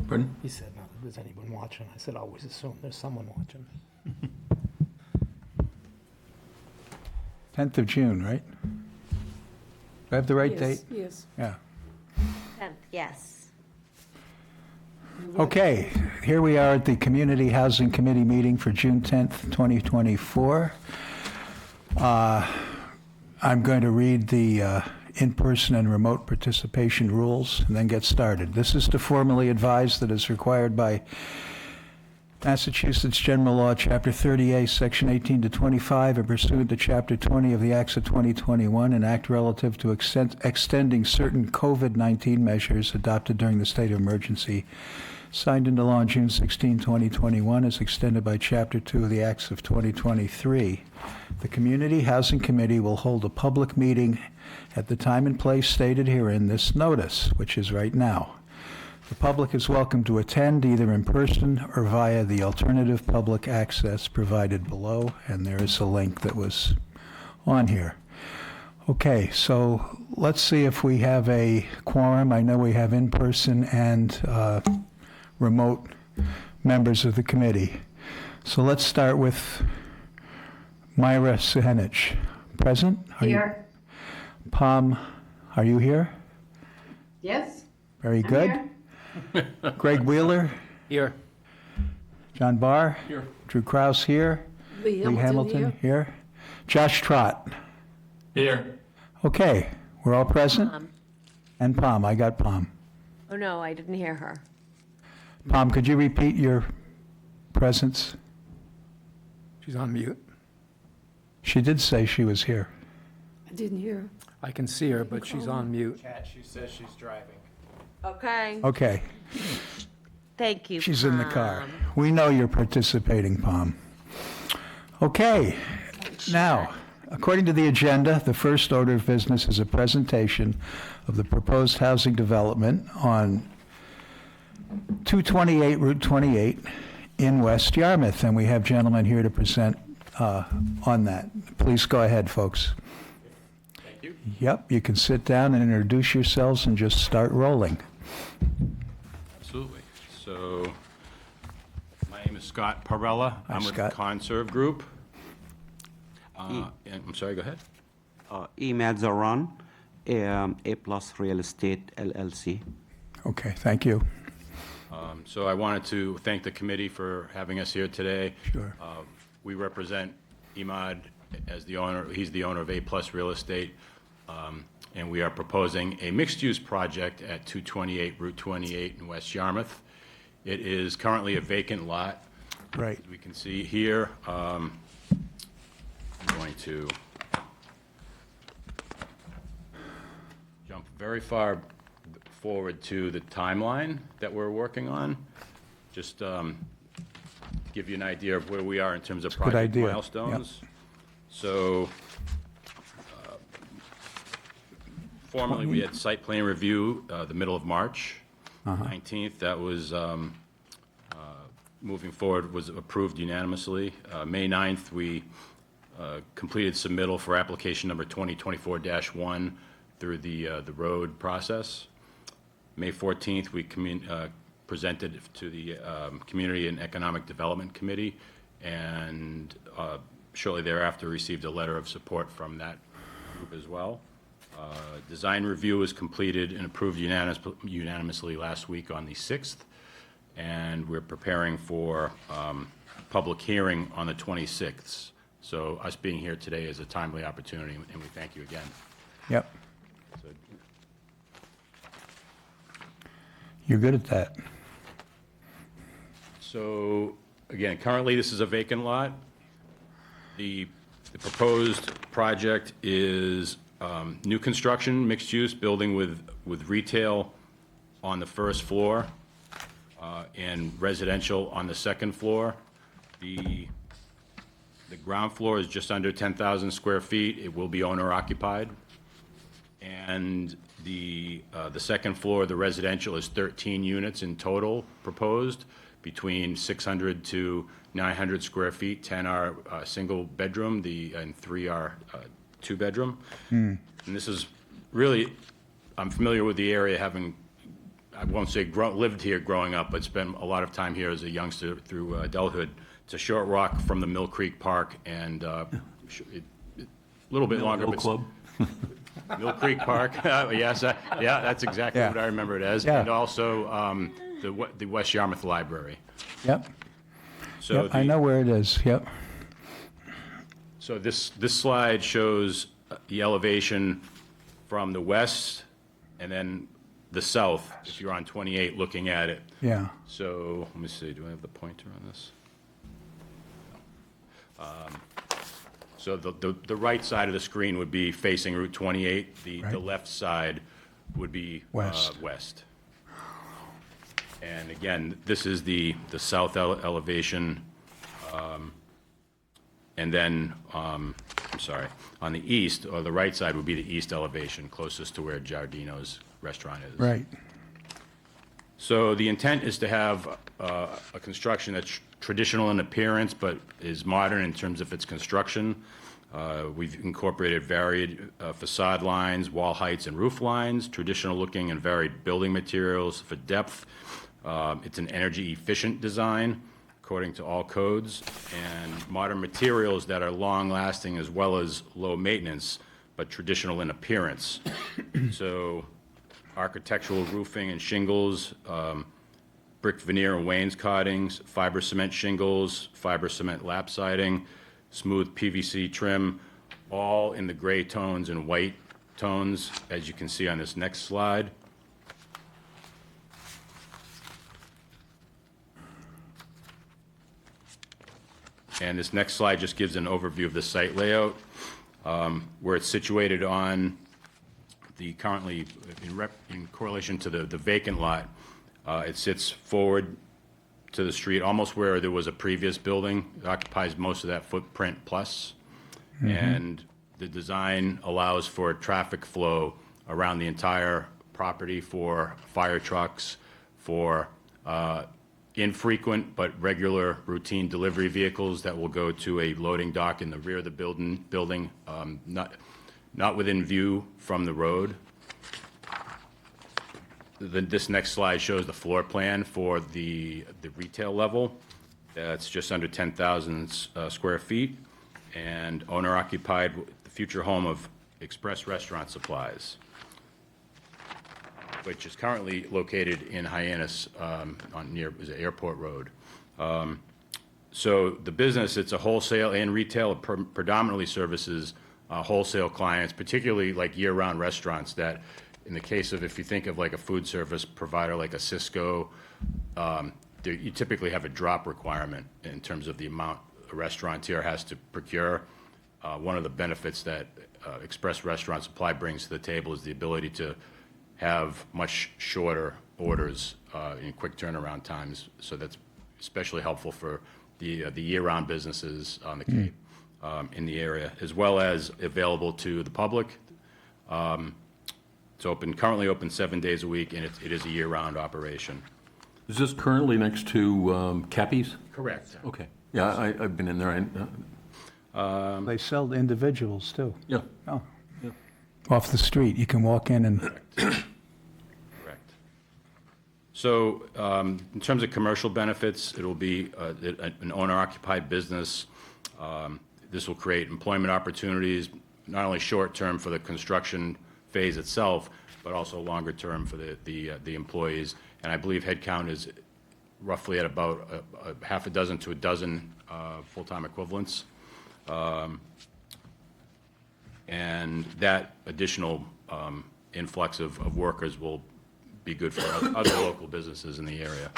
Pardon? He said, not that there's anyone watching. I said, always assume there's someone watching. 10th of June, right? Do I have the right date? Yes. Yeah. 10th, yes. Okay, here we are at the Community Housing Committee meeting for June 10th, 2024. I'm going to read the in-person and remote participation rules and then get started. This is to formally advise that as required by Massachusetts General Law, Chapter 30A, Section 18 to 25, and pursuant to Chapter 20 of the Acts of 2021, an act relative to extending certain COVID-19 measures adopted during the state of emergency, signed into law on June 16, 2021, is extended by Chapter 2 of the Acts of 2023. The Community Housing Committee will hold a public meeting at the time and place stated herein this notice, which is right now. The public is welcome to attend either in person or via the alternative public access provided below, and there is a link that was on here. Okay, so let's see if we have a quorum. I know we have in-person and remote members of the committee. So let's start with Myra Suhenich. Present? Here. Pam, are you here? Yes. Very I'm good. here. Greg Wheeler? Here. John Barr? Here. Drew Kraus here? Lee Lee Hamilton here? Josh Trott? Here. Okay, we're all present? Pam. And Pam, I got Pam. Oh, no, I didn't hear her. Pam, could you repeat your presence? She's on mute. She did say she was here. I didn't hear. I can see her, but she's on mute. She says she's driving. Okay. Okay, Thank you, she's in the car. Pam. We know you're participating, Pam. Okay, now, according to the agenda, the first order of business is a presentation of the proposed housing development on 228 Route 28 in West Yarmouth, and we have gentlemen here to present on that. Please go ahead, folks. Thank you. Yep, you can sit down and introduce yourselves and just start rolling. Absolutely. So, my name is Scott Parella. Hi, I'm with Scott. Conserve Group. And I'm sorry, go ahead. Emad Zaran, A Plus Real Estate LLC. Okay, thank you. So I wanted to thank the committee for having us here today. Sure. We represent Emad as the owner. He's the owner of A Plus Real Estate. And we are proposing a mixed-use project at 228 Route 28 in West Yarmouth. It is currently a vacant lot. Right. As we can see here, I'm going to jump very far forward to the timeline that we're working on. Just give you an idea of where we are in terms of good project idea. milestones. So, formerly, we had site plan review the middle of March 19th. That was, moving forward, was approved unanimously. May 9th, we completed submittal for application number 2024-1 through the road process. May 14th, we presented to the Community and Economic Development Committee, and shortly thereafter received a letter of support from that group as well. Design review was completed and approved unanimously last week on the 6th, and we're preparing for public hearing on the 26th. So us being here today is a timely opportunity, and we thank you again. Yep, So, you're good at that. So, again, currently, this is a vacant lot. The proposed project is new construction, mixed-use, building with retail on the first floor and residential on the second floor. The ground floor is just under 10,000 square feet. It will be owner-occupied. And the second floor, the residential, is 13 units in total proposed, between 600 to 900 square feet. 10 are single bedroom, and 3 are two bedroom. And this is really, I'm familiar with the area, having I won't say lived here growing up, but spent a lot of time here as a youngster through adulthood. It's a short walk from the Mill Creek Park and a little bit longer. Mill but Club? Mill Creek Park, yes, yeah, that's exactly Yeah. what I remember it as. Yeah. And also the West Yarmouth Library. Yep, So yep, I know where it is, yep. So this slide shows the elevation from the west and then the south, if you're on 28 looking at it. Yeah, So, let me see, do I have the pointer on this? So the right side of the screen would be facing Route 28. The Right. left side would be West. west. And again, this is the south elevation. And then, I'm sorry, on the east, or the right side would be the east elevation, closest to where Giardino's restaurant is. right, So the intent is to have a construction that's traditional in appearance, but is modern in terms of its construction. We've incorporated varied facade lines, wall heights, and roof lines, traditional looking and varied building materials for depth. It's an energy-efficient design, according to all codes, and modern materials that are long-lasting as well as low maintenance, but traditional in appearance. So architectural roofing and shingles, brick veneer and wainscotings, fiber cement shingles, fiber cement lap siding, smooth PVC trim, all in the gray tones and white tones, as you can see on this next slide. And this next slide just gives an overview of the site layout, where it's situated on the currently, in correlation to the vacant lot, it sits forward to the street, almost where there was a previous building. It occupies most of that footprint plus. And the design allows for traffic flow around the entire property for fire trucks, for infrequent but regular routine delivery vehicles that will go to a loading dock in the rear of the building, not within view from the road. This next slide shows the floor plan for the retail level. That's just under 10,000 square feet, and owner-occupied, the future home of Express Restaurant Supplies, which is currently located in Hyannis near Airport Road. So the business, it's a wholesale and retail, it predominantly services wholesale clients, particularly like year-round restaurants that, in the case of, if you think of like a food service provider like a Cisco, you typically have a drop requirement in terms of the amount a restaurateur has to procure. One of the benefits that Express Restaurant Supply brings to the table is the ability to have much shorter orders in quick turnaround times. So that's especially helpful for the year-round businesses on the Cape in the area, as well as available to the public. It's currently open 7 days a week, and it is a year-round operation. Is this currently next to Cappy's? Correct. Okay. Yeah, I've been in there. They sell to individuals, too. Yeah. Oh, off the street, you can walk in and, Correct. So in terms of commercial benefits, it'll be an owner-occupied business. This will create employment opportunities, not only short-term for the construction phase itself, but also longer-term for the employees. And I believe headcount is roughly at about a half a dozen to a dozen full-time equivalents. And that additional influx of workers will be good for other local businesses in the area.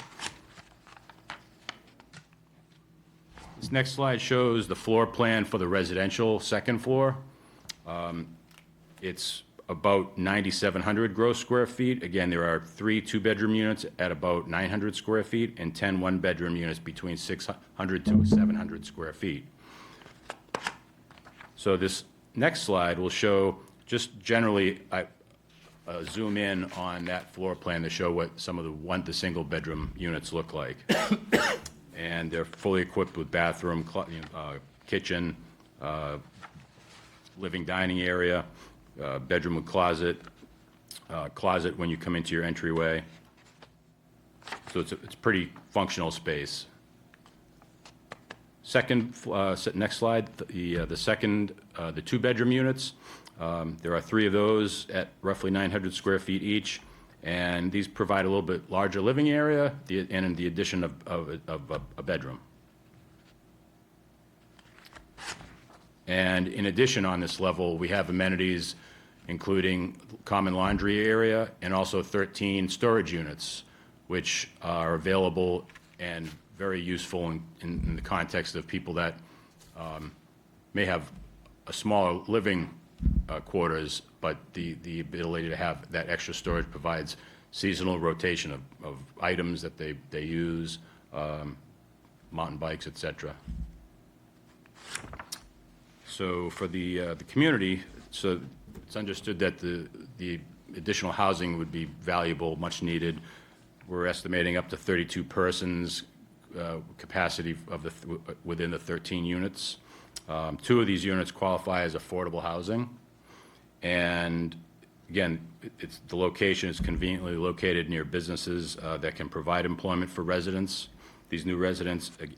This next slide shows the floor plan for the residential second floor. It's about 9,700 gross square feet. Again, there are 3 two-bedroom units at about 900 square feet and 10 one-bedroom units between 600 to 700 square feet. So this next slide will show, just generally, I zoom in on that floor plan to show what some of the single-bedroom units look like. And they're fully equipped with bathroom, kitchen, living dining area, bedroom with closet, closet when you come into your entryway. So it's a pretty functional space. Next slide, the two-bedroom units. There are 3 of those at roughly 900 square feet each, and these provide a little bit larger living area and the addition of a bedroom. And in addition, on this level, we have amenities including common laundry area and also 13 storage units, which are available and very useful in the context of people that may have a smaller living quarters, but the ability to have that extra storage provides seasonal rotation of items that they use, mountain bikes, et cetera. So for the community, so it's understood that the additional housing would be valuable, much needed. We're estimating up to 32 persons capacity within the 13 units. 2 of these units qualify as affordable housing. And again, the location is conveniently located near businesses that can provide employment for residents. These new residents, and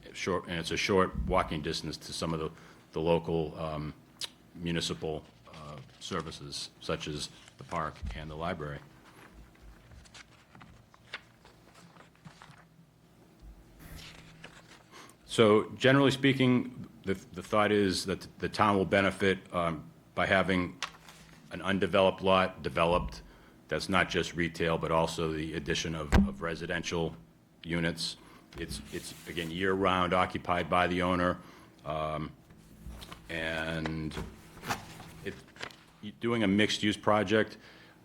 it's a short walking distance to some of the local municipal services, such as the park and the library. So generally speaking, the thought is that the town will benefit by having an undeveloped lot developed that's not just retail, but also the addition of residential units. It's again, year-round occupied by the owner. And doing a mixed-use project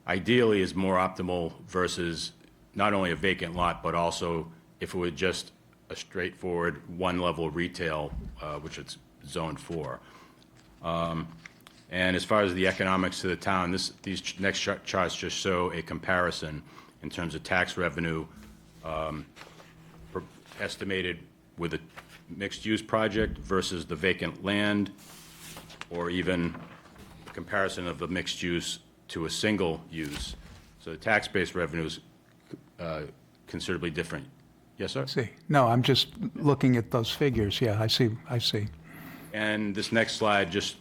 ideally is more optimal versus not only a vacant lot, but also if it were just a straightforward one-level retail, which it's zoned for. And as far as the economics to the town, these next charts just show a comparison in terms of tax revenue estimated with a mixed-use project versus the vacant land, or even a comparison of the mixed use to a single use. So the tax-based revenue is considerably different. Yes, sir? See, no, I'm just looking at those figures. Yeah, I see. And this next slide just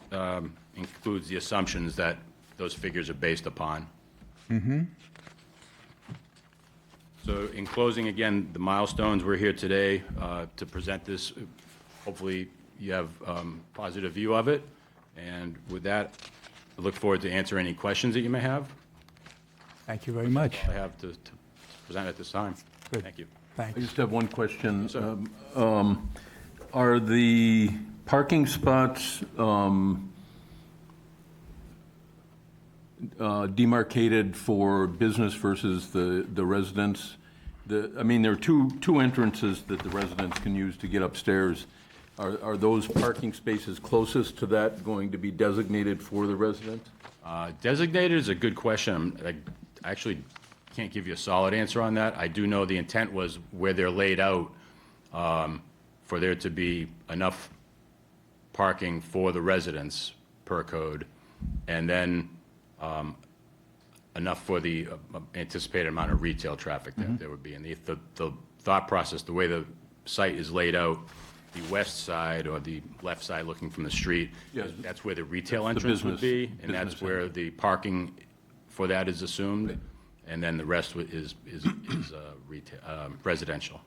includes the assumptions that those figures are based upon. So in closing, again, the milestones, we're here today to present this. Hopefully you have a positive view of it. And with that, I look forward to answer any questions that you may have. Thank you very much. I have to present at this time. Good. Thank you. I Thanks. just have one question. Sir. Are the parking spots demarcated for business versus the residents? I mean, there are two entrances that the residents can use to get upstairs. Are those parking spaces closest to that going to be designated for the residents? Designated is a good question. I actually can't give you a solid answer on that. I do know the intent was where they're laid out for there to be enough parking for the residents per code, and then enough for the anticipated amount of retail traffic that there would be. And the thought process, the way the site is laid out, the west side or the left side looking from the street, Yes. that's where the retail That's the entrance would be, business- and that's business where end. the parking for that is assumed, and then the rest is retail, residential.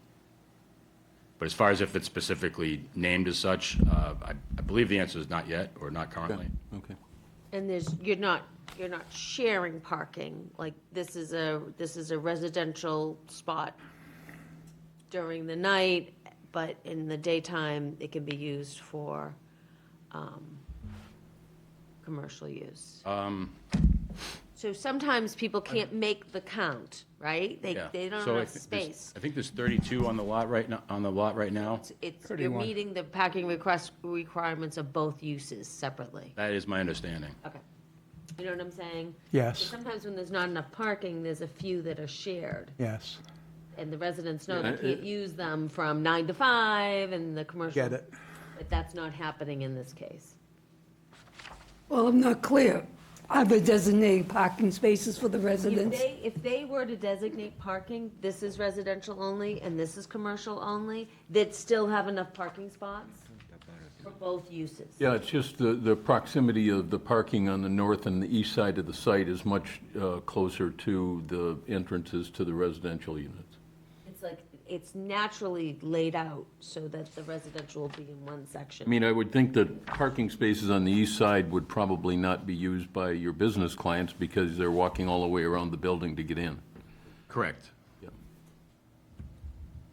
But as far as if it's specifically named as such, I believe the answer is not yet, or not currently. Okay. And you're not sharing parking, like this is a residential spot during the night, but in the daytime, it can be used for, commercial use. So sometimes people can't make the count, right? Yeah. They don't So have I enough think there's- space. I think there's 32 on the lot right now. You're meeting the parking requirements of both uses separately. That is my understanding. Okay. You know what I'm saying? Yes. So sometimes when there's not enough parking, there's a few that are shared, Yes. and the residents know Yeah, they can't use them from 9 to 5, and the commercial. Get it. But that's not happening in this case. Well, I'm not clear. are the designated parking spaces for the If residents? if they were to designate parking, this is residential only and this is commercial only, they'd still have enough parking spots for both uses. Yeah, it's just the proximity of the parking on the north and the east side of the site is much closer to the entrances to the residential units. It's like, it's naturally laid out so that the residential will be in one I section. mean, I would think that parking spaces on the east side would probably not be used by your business clients because they're walking all the way around the building to get in. Correct.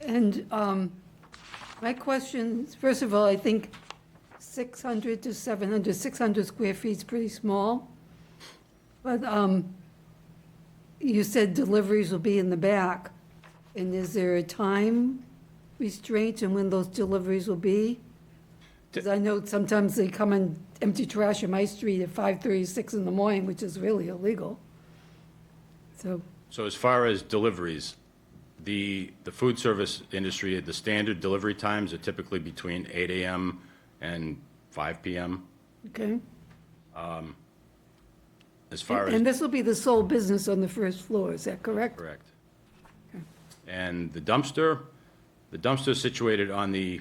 And my question, first of all, I think 600 to 700, 600 square feet is pretty small. But you said deliveries will be in the back. And is there a time restraint in when those deliveries will be? Because I know sometimes they come and empty trash in my street at 5:30, 6 in the morning, which is really illegal. So, So as far as deliveries, the food service industry, the standard delivery times are typically between 8 AM and 5 PM. okay. As far as, And this will be the sole business on the first floor, is that correct? correct. And the dumpster is situated on the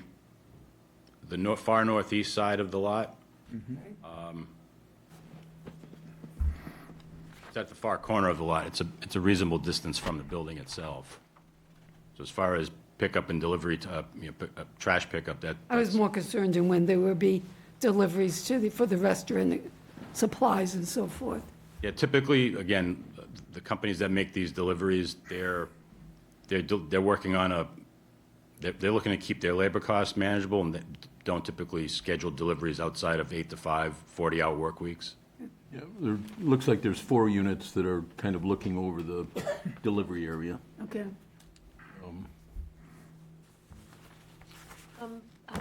far northeast side of the lot. It's at the far corner of the lot. It's a reasonable distance from the building itself. So as far as pickup and delivery, trash pickup, I was more concerned in when there would be deliveries for the restaurant, supplies and so forth. yeah, typically, again, the companies that make these deliveries, they're working on they're looking to keep their labor costs manageable, and they don't typically schedule deliveries outside of 8 to 5, 40-hour work weeks. Yeah, there, looks like there's 4 units that are kind of looking over the delivery area. Okay.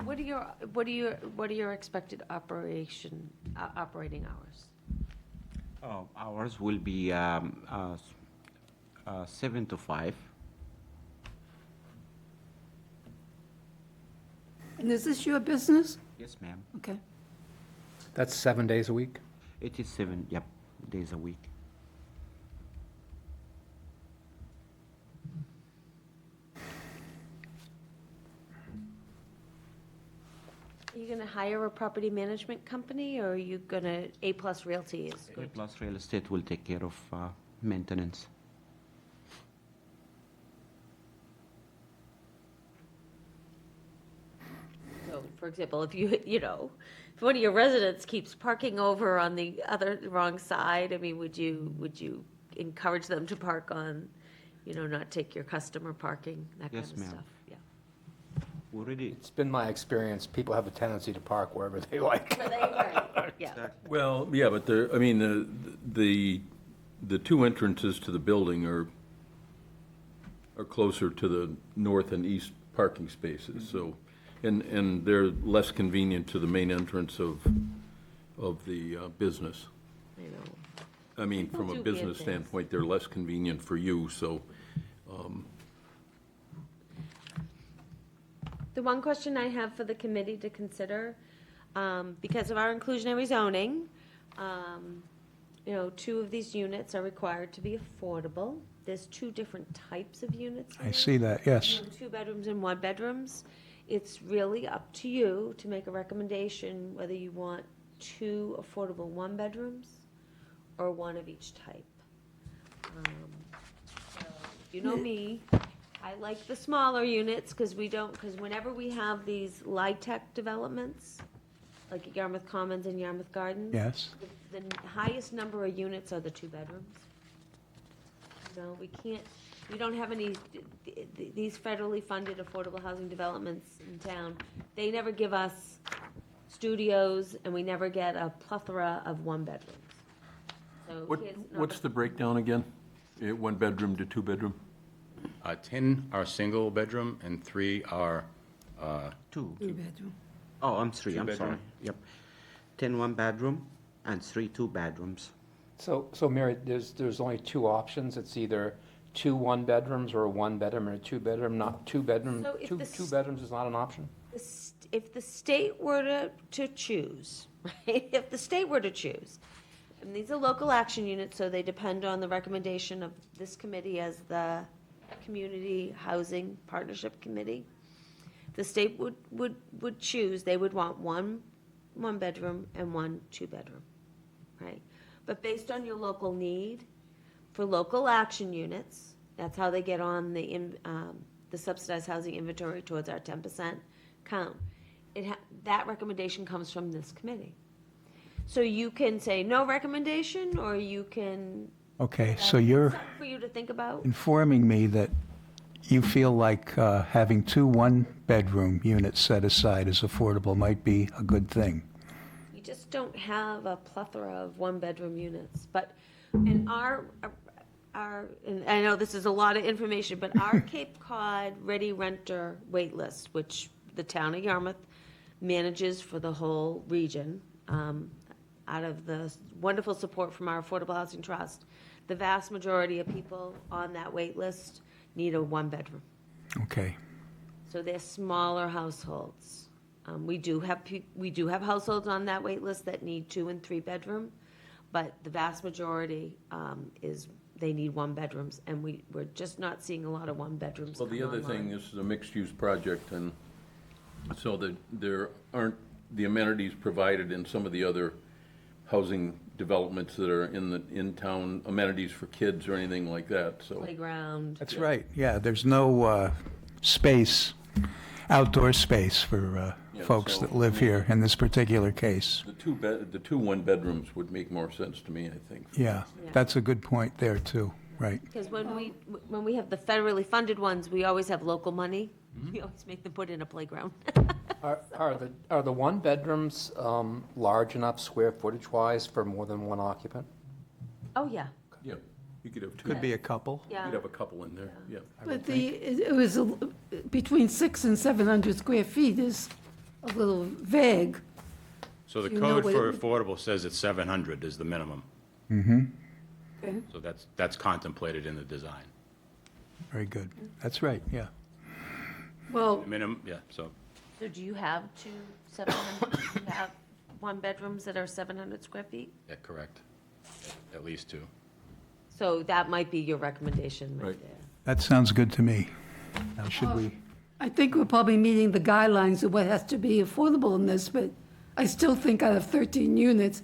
What are your expected operating hours? Hours will be 7 to 5. And is this your business? Yes, ma'am. Okay. That's 7 days a week? It is 7, yep, days a week. Are you gonna hire a property management company, or are you gonna, A-plus Realty is A good? Plus Real Estate will take care of maintenance. So, for example, if if one of your residents keeps parking over on the wrong side, I mean, would you encourage them to park on, not take your customer parking, that kind Yes, of ma'am. stuff? Yeah. Already, It's been my experience, people have a tendency to park wherever they like. Yeah. Well, yeah, but I mean, the 2 entrances to the building are closer to the north and east parking spaces, so, and they're less convenient to the main entrance of the business. I know. I mean, from People a do weird business things. standpoint, they're less convenient for you, so, The one question I have for the committee to consider, because of our inclusionary zoning, 2 of these units are required to be affordable. There's 2 different types of units. I here. see that, yes. 2 bedrooms and 1 bedrooms. It's really up to you to make a recommendation whether you want 2 affordable 1 bedrooms or 1 of each type. So, you know me, I like the smaller units because whenever we have these LIHTC developments, like at Yarmouth Commons and Yarmouth Gardens. Yes. The highest number of units are the 2 bedrooms. We don't have any, these federally funded affordable housing developments in town, they never give us studios, and we never get a plethora of 1 bedrooms. So what's the breakdown again? 1 bedroom to 2 bedroom? 10 are single bedroom and 3 are, 2. 2-bedroom. Oh, I'm 3, I'm sorry. Two-bedroom? Yep. 10 1-bedroom and 3 2-bedrooms. So Mary, there's only 2 options. It's either 2 1-bedrooms or a 1-bedroom or a 2-bedroom, not 2 bedroom. So if 2 the 2 bedrooms is not an option? If the state were to choose, right, if the state were to choose, And these are local action units, so they depend on the recommendation of this committee as the Community Housing Partnership Committee. The state would choose, they would want one bedroom and one two-bedroom, right? But based on your local need, for local action units, that's how they get on the subsidized housing inventory towards our 10% count. That recommendation comes from this committee. So you can say no recommendation, or you can. Okay, so you're Something for you to think about. informing me that you feel like having 2 one-bedroom units set aside as affordable might be a good thing. We just don't have a plethora of one-bedroom units, but in our, and I know this is a lot of information, but our Cape Cod Ready Renter wait list, which the town of Yarmouth manages for the whole region, out of the wonderful support from our Affordable Housing Trust, the vast majority of people on that wait list need a one-bedroom. Okay, So they're smaller households. We do have households on that wait list that need 2 and 3 bedroom, but the vast majority they need one bedrooms, and we're just not seeing a lot of one bedrooms Well, come the other online. thing, this is a mixed-use project, and so that there aren't the amenities provided in some of the other housing developments that are in-town amenities for kids or anything like that, so. Playground. that's right, yeah, there's no space, outdoor space for Yeah, folks so, that live here in this particular case. The two one-bedrooms would make more sense to me, I think. Yeah, Yeah. that's a good point there, too, right. Because when we have the federally funded ones, we always have local money. Mm-hmm. We always make them put in a playground. Are the one-bedrooms large enough square footage-wise for more than one occupant? Oh, yeah, Yeah, you could have two, Could be a couple. you yeah. could have a couple in there, yeah. But it was between 600 and 700 square feet is a little vague. So the You know code what for it- affordable says it's 700 is the minimum. Okay. So that's contemplated in the design. Very good, that's right, yeah. Well, Minimum, yeah, so So do you have 700, do you have one-bedrooms that are 700 square feet? yeah, correct. At least 2. So that might be your recommendation right Right. there. That sounds good to me. Now, should we, I think we're probably meeting the guidelines of what has to be affordable in this, but I still think out of 13 units,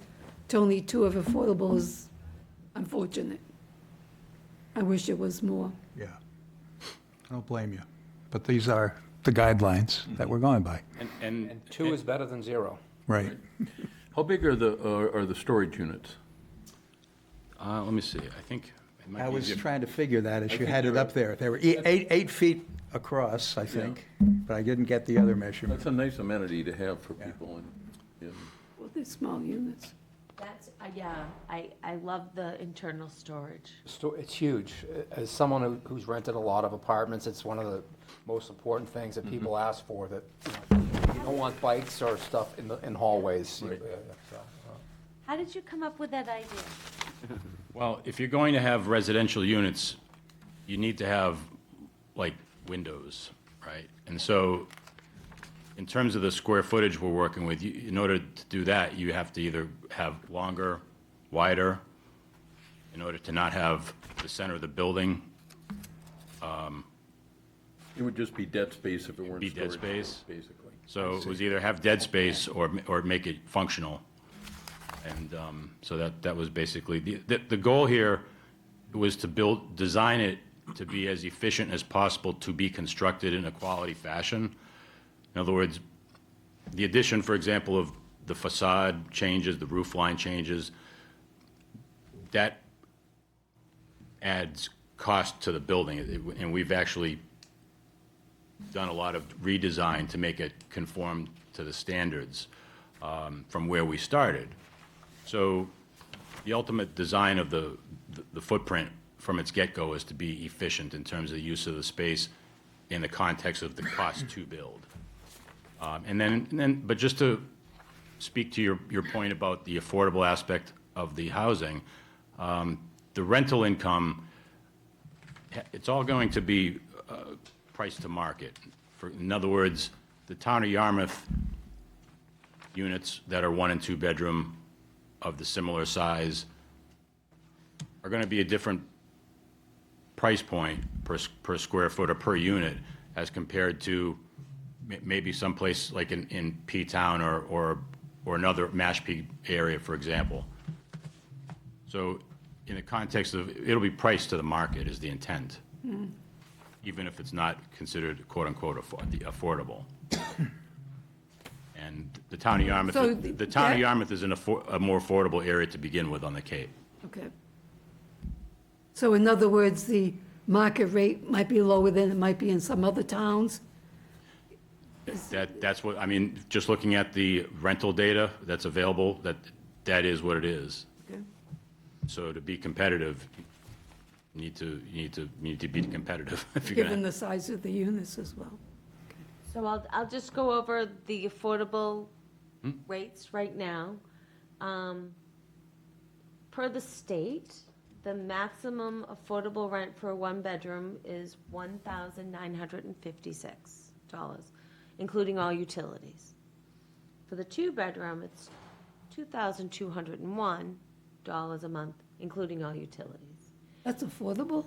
to only 2 of affordable is unfortunate. I wish it was more. yeah, I don't blame you, but these are the guidelines that we're going by, And And 2 is better than 0. right? How big are the storage units? let me see, I think it might I be was easier. trying to figure that as you think had it you're up there. They were 8 feet across, I think, but I didn't get the other measurement. That's a nice amenity to have for people, and, yeah. Well, they're small units. That's, yeah, I love the internal storage. It's huge. As someone who's rented a lot of apartments, it's one of the most important things that people ask for, that you don't want bikes or stuff in hallways. Right. How did you come up with that idea? Well, if you're going to have residential units, you need to have, like, windows, right? And so, in terms of the square footage we're working with, in order to do that, you have to either have longer, wider, in order to not have the center of the building It would just be dead space if it weren't be dead storage, space. basically. So it was either have dead space or make it functional. And so that was basically, the goal here was to design it to be as efficient as possible to be constructed in a quality fashion. In other words, the addition, for example, of the facade changes, the roof line changes, that adds cost to the building. And we've actually done a lot of redesign to make it conform to the standards from where we started. So the ultimate design of the footprint from its get-go is to be efficient in terms of the use of the space in the context of the cost to build. But just to speak to your point about the affordable aspect of the housing, the rental income, it's all going to be priced to market. In other words, the town of Yarmouth units that are 1 and 2 bedroom of the similar size are going to be a different price point per square foot or per unit as compared to maybe someplace like in P-Town or another Mashpee area, for example. So in the context of, it'll be priced to the market is the intent, even if it's not considered quote-unquote affordable. And the town of Yarmouth, So the town of that- Yarmouth is in a more affordable area to begin with on the Cape. Okay. So in other words, the market rate might be lower than it might be in some other towns? That's what, I mean, just looking at the rental data that's available, that is what it is. Okay. So to be competitive, you need to be competitive if you're Given gonna. the size of the units as well. So I'll just go over the affordable rates right now. Per the state, the maximum affordable rent for a one-bedroom is $1,956, including all utilities. For the two-bedroom, it's $2,201 a month, including all utilities. That's affordable?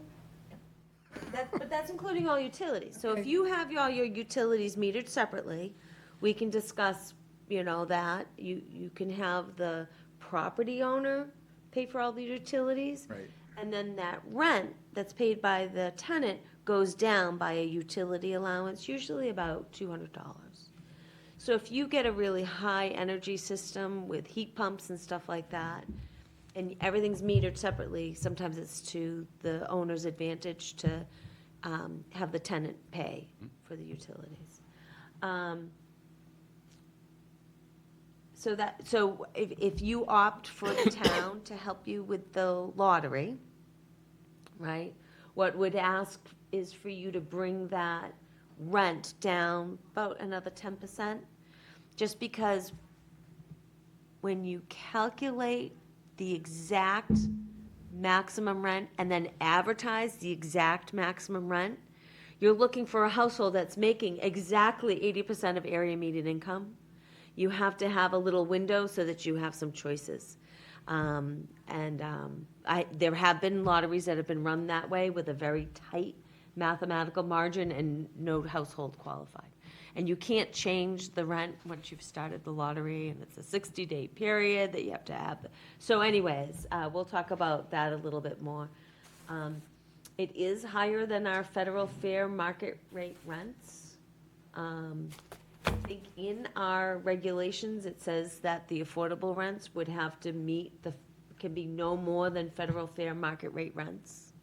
But that's including all utilities. So if you have all your utilities metered separately, we can discuss, that. You can have the property owner pay for all the utilities. Right. And then that rent that's paid by the tenant goes down by a utility allowance, usually about $200. So if you get a really high energy system with heat pumps and stuff like that, and everything's metered separately, sometimes it's to the owner's advantage to have the tenant pay for the utilities. So if you opt for the town to help you with the lottery, right, what would ask is for you to bring that rent down about another 10%, just because when you calculate the exact maximum rent and then advertise the exact maximum rent, you're looking for a household that's making exactly 80% of area median income. You have to have a little window so that you have some choices. There have been lotteries that have been run that way with a very tight mathematical margin and no household qualified. And you can't change the rent once you've started the lottery, and it's a 60-day period that you have to have. So anyways, we'll talk about that a little bit more. It is higher than our federal fair market rate rents. I think in our regulations, it says that the affordable rents would have to meet can be no more than federal fair market rate rents.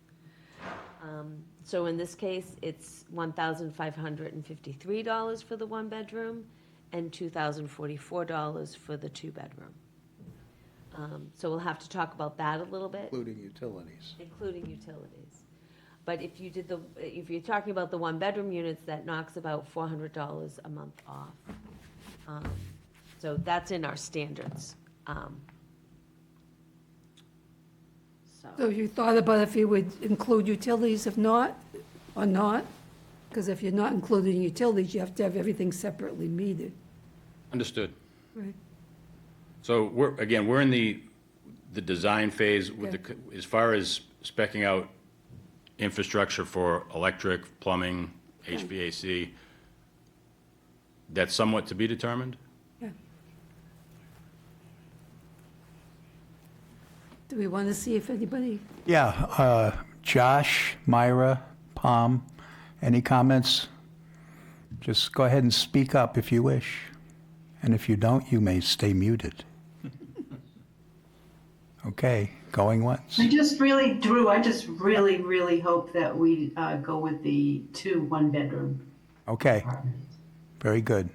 So in this case, it's $1,553 for the one-bedroom and $2,044 for the two-bedroom. So we'll have to talk about that a little bit. Including utilities. Including utilities. But if you're talking about the one-bedroom units, that knocks about $400 a month off. So that's in our standards. So you thought about if you would include utilities, if not, or not? Because if you're not including utilities, you have to have everything separately metered. Understood. Right. So we're in the design phase with as far as speccing out infrastructure for electric, plumbing, HVAC. That's somewhat to be determined? Yeah. Do we want to see if anybody, Yeah, Josh, Myra, Palm, any comments? Just go ahead and speak up if you wish. And if you don't, you may stay muted. Okay, going once. I just really hope that we go with the 2 one-bedroom Okay, apartments. very good.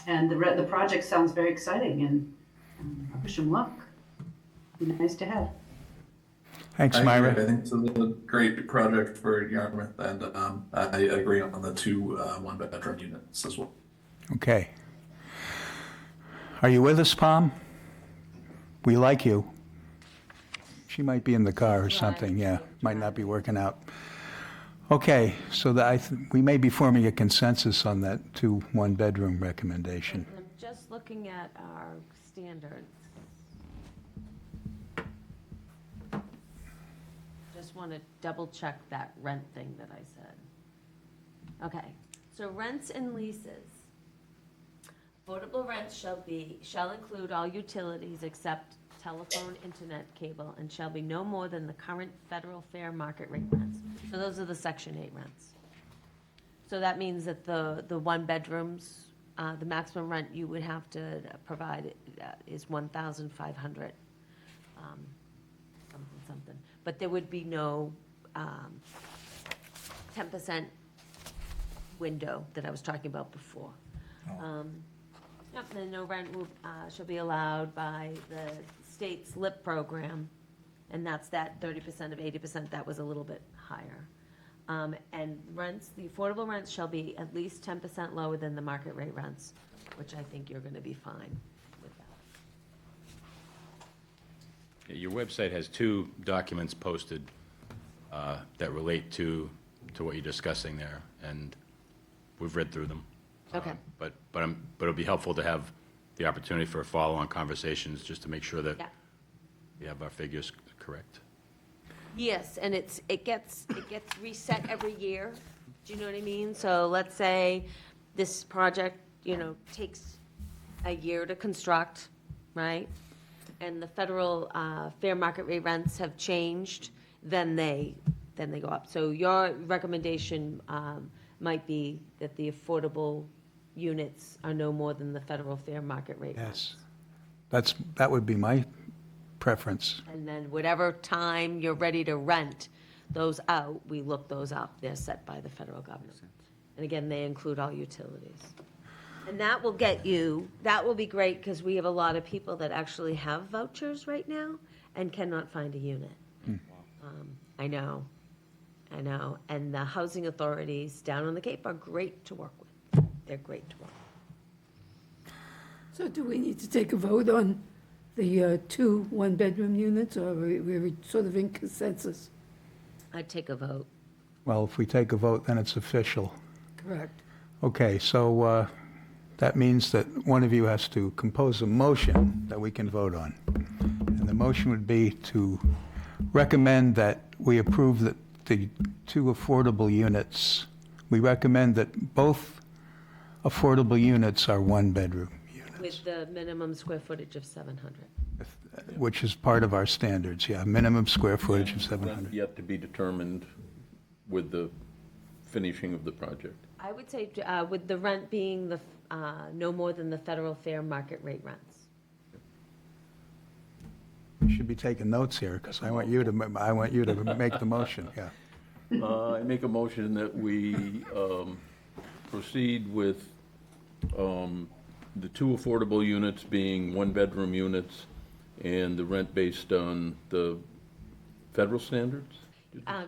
And the project sounds very exciting, and I wish them luck. Be nice to have. Thanks, I Myra. think it's a great project for Yarmouth, and I agree on the 2 one-bedroom units as well. Okay. Are you with us, Palm? We like you. She might be in the car or something, yeah, might not be working out. Okay, so we may be forming a consensus on that 2 one-bedroom recommendation. I'm just looking at our standards. just want to double check that rent thing that I said. Okay, so rents and leases. Affordable rents shall include all utilities except telephone, internet, cable, and shall be no more than the current federal fair market rate rents. So those are the Section 8 rents. So that means that the one bedrooms, the maximum rent you would have to provide is $1,500, something. But there would be no 10% window that I was talking about before. Yep, then no rent shall be allowed by the state's LIP program, and that's that 30% of 80%, that was a little bit higher. And rents, the affordable rents shall be at least 10% lower than the market rate rents, which I think you're gonna be fine with that. Your website has 2 documents posted that relate to what you're discussing there, and we've read through them. Okay. But it'll be helpful to have the opportunity for follow-on conversations, just to make sure that Yeah. we have our figures correct. Yes, and it gets reset every year. Do you know what I mean? So let's say this project, takes a year to construct, right? And the federal fair market rate rents have changed, then they go up. So your recommendation might be that the affordable units are no more than the federal fair market rate rents. Yes. That would be my preference. And then whatever time you're ready to rent those out, we look those up. They're set by the federal government. And again, they include all utilities. And that will be great, because we have a lot of people that actually have vouchers right now and cannot find a unit. I know. And the housing authorities down on the Cape are great to work with. They're great to work with. So do we need to take a vote on the 2 one-bedroom units, or we're sort of in consensus? I'd take a vote. Well, if we take a vote, then it's official. Correct. Okay, so that means that one of you has to compose a motion that we can vote on. And the motion would be to recommend that we approve the 2 affordable units. We recommend that both affordable units are one-bedroom units, With the minimum square footage of 700. which is part of our standards, yeah, minimum square footage of That's 700. yet to be determined with the finishing of the project. I would say with the rent being no more than the federal fair market rate rents. You should be taking notes here, because I want you to make the motion, yeah. I make a motion that we proceed with the 2 affordable units being one-bedroom units, and the rent based on the federal standards?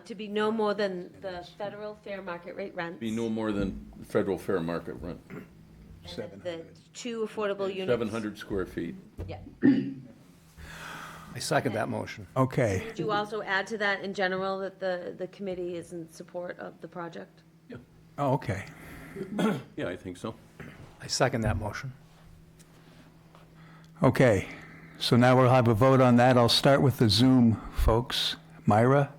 To be no more than the federal fair market rate rents. Be no more than federal fair market rent, And then the 2 affordable units. 700 square feet. Yeah. I second that motion. Okay, Would you also add to that in general that the committee is in support of the project? oh, okay. Yeah, I think so. I second that motion. Okay, so now we'll have a vote on that. I'll start with the Zoom folks. Myra?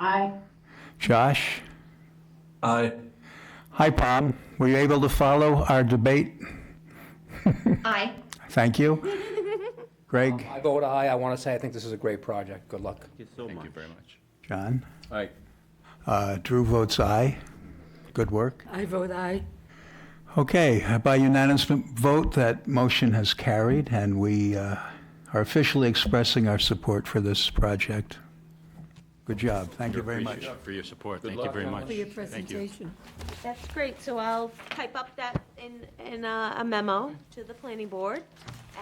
Aye. Josh? Aye. Hi, Pam. Were you able to follow our debate? Aye. Thank you. Greg? I vote aye. I want to say I think this is a great project. Good luck. Thank you so Thank much. you very much. John? Aye. Drew votes aye. Good work. I vote aye. Okay, by unanimous vote, that motion has carried, and we are officially expressing our support for this project. Good job. Thank you very much. Appreciate it for your support. Thank you luck. very much. For your Thank you. presentation. That's great. So I'll type up that in a memo to the planning board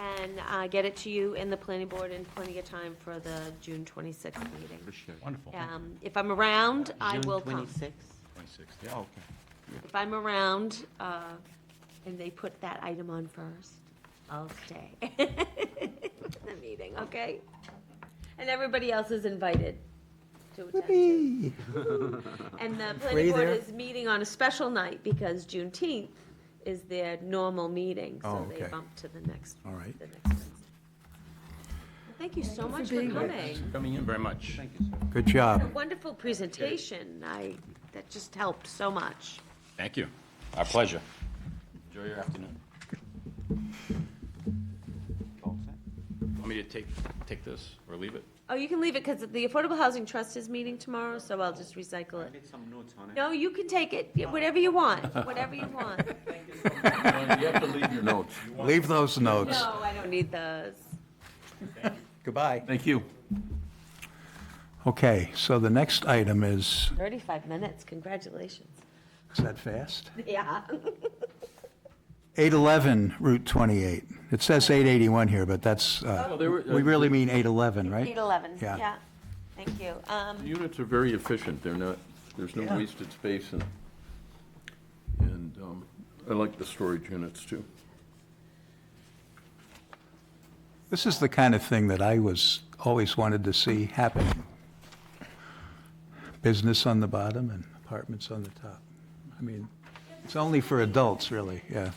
and get it to you in the planning board in plenty of time for the June 26th meeting. Wonderful. If I'm around, I June will come. 26th? 26th, yeah. Okay. If I'm around and they put that item on first, I'll stay. The meeting, okay? And everybody else is invited to attend too. And the planning board is meeting on a special night because Juneteenth is their normal meeting, Oh, so they okay. bump to the next. All right. the next Wednesday. Thank you so much for being here. coming. Thank you very much. Good job. Wonderful presentation. That just helped so much. Thank you. Our pleasure. Enjoy your afternoon. Want me to take this or leave it? Oh, you can leave it because the Affordable Housing Trust is meeting tomorrow, so I'll just recycle it. Need some notes on it. No, you can take it, whatever you want, whatever you want. You have to leave your notes. Leave those notes. No, I don't need those. Goodbye. Thank you. Okay, so the next item is 35 minutes, congratulations. that fast? Yeah. 811 Route 28. It says 881 here, but that's, they were- we really mean 811, right? 811, Yeah. yeah. Thank you. The units are very efficient. They're not, there's no Yeah. wasted space and I like the storage units too. This is the kind of thing that I always wanted to see happen. Business on the bottom and apartments on the top. I mean, it's only for adults, really, yeah.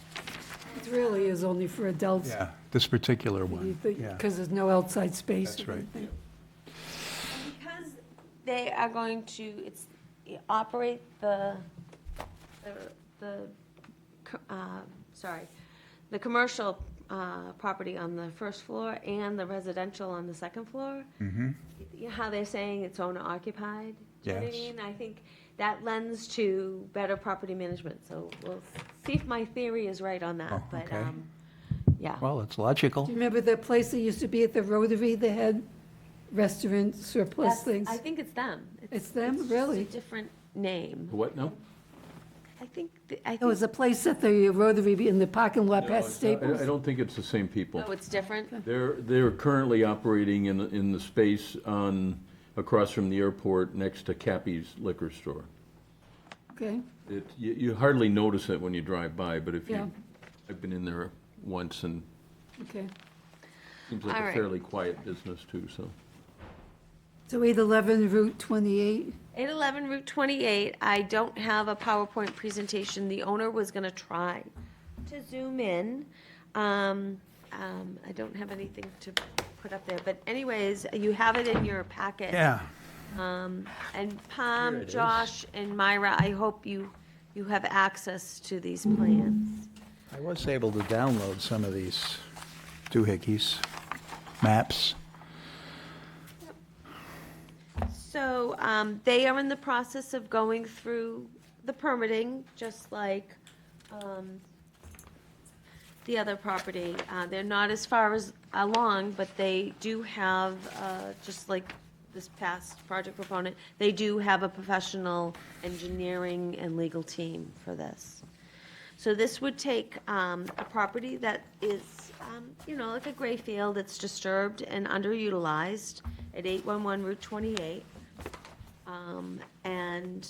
It really is only for adults. Yeah, this particular one, yeah. Because there's no outside space. That's or right. anything. Because they are going to, operate the commercial property on the first floor and the residential on the second floor. You know how they're saying it's owner occupied? Do you know what I Yes. mean? I think that lends to better property management, so we'll see if my theory is right on that, Oh, but, okay. yeah. Well, it's logical. Do you remember that place that used to be at the Rotary, they had restaurant surplus That's- things? I think it's them. It's them? just Really? a different name. What now? I think, There was a place at the Rotary in the parking lot past Staples. I don't think it's the same people. oh, it's different? They're currently operating in the space across from the airport next to Cappy's Liquor Store. Okay, You hardly notice it when you drive by, but if Yeah. I've been in there once and okay. seems like All a right. fairly quiet business too, so. So 811 Route 28, 811 Route 28, I don't have a PowerPoint presentation. The owner was going to try to zoom in. I don't have anything to put up there, but anyways, you have it in your packet. Yeah. And Pam, Josh, and Myra, I hope you have access to these plans. I was able to download some of these doohickeys, maps. So they are in the process of going through the permitting, just like the other property. They're not as far as along, but they do have, just like this past project proponent, they do have a professional engineering and legal team for this. So this would take a property that is, like a gray field that's disturbed and underutilized at 811 Route 28, and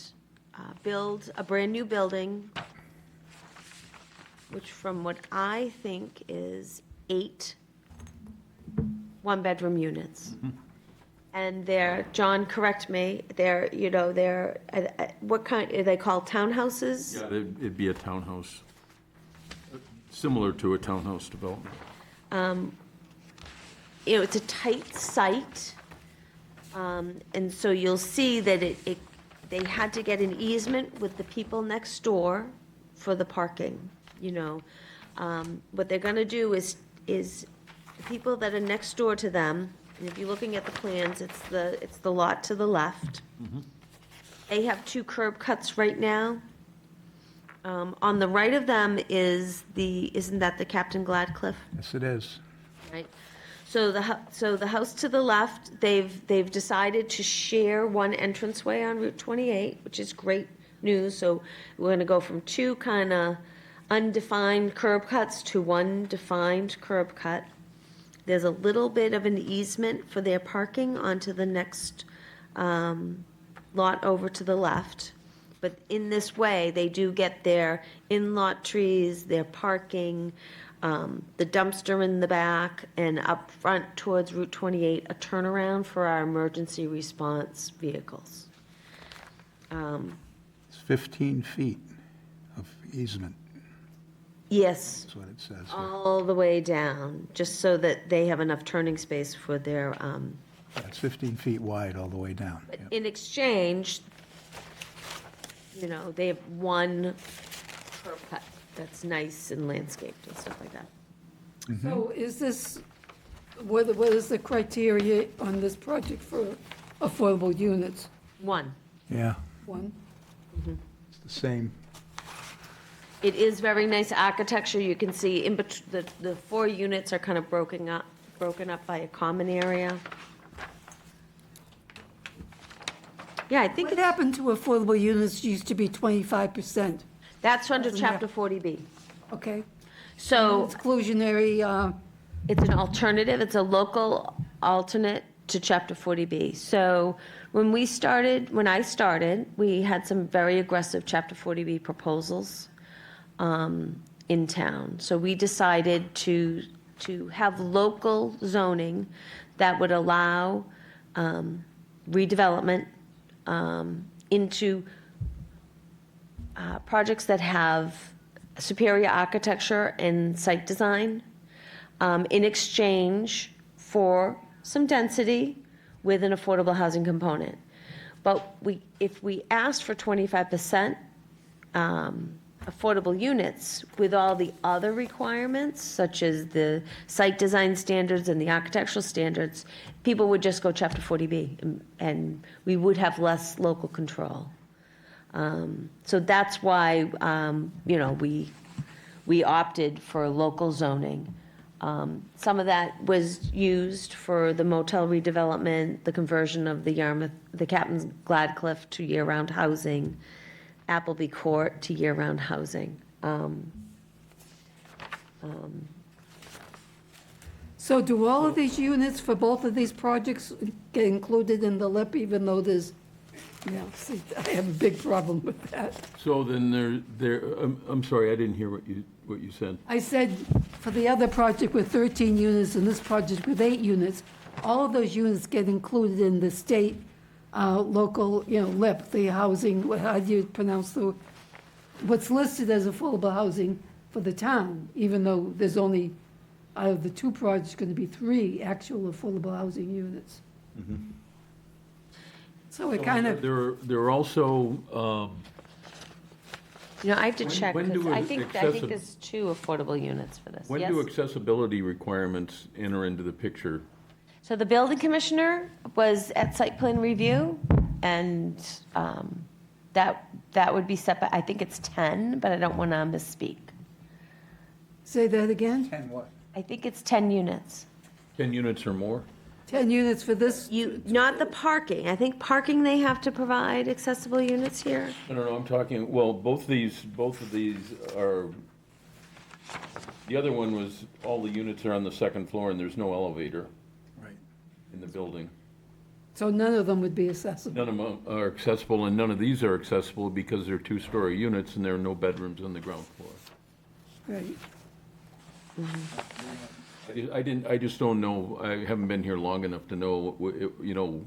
build a brand-new building, which from what I think is 8 one-bedroom units. And they're, John, correct me, they're, what kind, are they called townhouses? Yeah, it'd be a townhouse, similar to a townhouse development. It's a tight site, and so you'll see that they had to get an easement with the people next door for the parking, What they're gonna do is the people that are next door to them, and if you're looking at the plans, it's the lot to the left. They have 2 curb cuts right now. On the right of them isn't that the Captain Gladcliffe? Yes, it is. Right. So the house to the left, they've decided to share one entranceway on Route 28, which is great news. So we're going to go from 2 kind of undefined curb cuts to 1 defined curb cut. There's a little bit of an easement for their parking onto the next lot over to the left. But in this way, they do get their in-lot trees, their parking, the dumpster in the back, and up front towards Route 28, a turnaround for our emergency response vehicles. It's 15 feet of easement. Yes, That's what it says here. all the way down, just so that they have enough turning space for their, It's 15 feet wide all the way down. but Yep. in exchange, you know, they have one curb cut that's nice and landscaped and stuff like that. So is this, what is the criteria on this project for affordable units? One. Yeah, One? it's the same. It is very nice architecture. You can see in the 4 units are kind of broken up by a common area. Yeah, I think What happened to affordable units used to be 25%, that's under Doesn't have- chapter 40B. okay? So Exclusionary, it's an alternative, it's a local alternate to chapter 40B. So when I started, we had some very aggressive chapter 40B proposals in town. So we decided to have local zoning that would allow redevelopment into projects that have superior architecture and site design in exchange for some density with an affordable housing component. But if we asked for 25% affordable units with all the other requirements, such as the site design standards and the architectural standards, people would just go chapter 40B, and we would have less local control. So that's why, you know, we opted for local zoning. Some of that was used for the motel redevelopment, the conversion of the Captain's Gladcliff to year-round housing, Appleby Court to year-round housing. so do all of these units for both of these projects get included in the LIP, even though there's, yeah, see, I have a big problem with that. So then I'm sorry, I didn't hear what you said. I said, for the other project with 13 units and this project with 8 units, all of those units get included in the state, local, you know, LIP, the housing, how do you pronounce what's listed as affordable housing for the town, even though there's only, out of the 2 projects, going to be 3 actual affordable housing units. So it kind of, There are also, You know, I have to When- check, when do because I it think accessi- there's 2 affordable units for this, when yes? do accessibility requirements enter into the picture? So the building commissioner was at site plan review, and that would be set by, I think it's 10, but I don't want to misspeak. say that again? 10 what? I think it's 10 units. 10 units or more? 10 units for this, Not the parking. I think parking, they have to provide accessible units here. No, I'm talking, well, both of these are, the other one was, all the units are on the second floor and there's no elevator Right. in the building. so none of them would be accessible. None of them are accessible, and none of these are accessible because they're 2-story units and there are no bedrooms on the ground floor. Right. I just don't know, I haven't been here long enough to know, you know,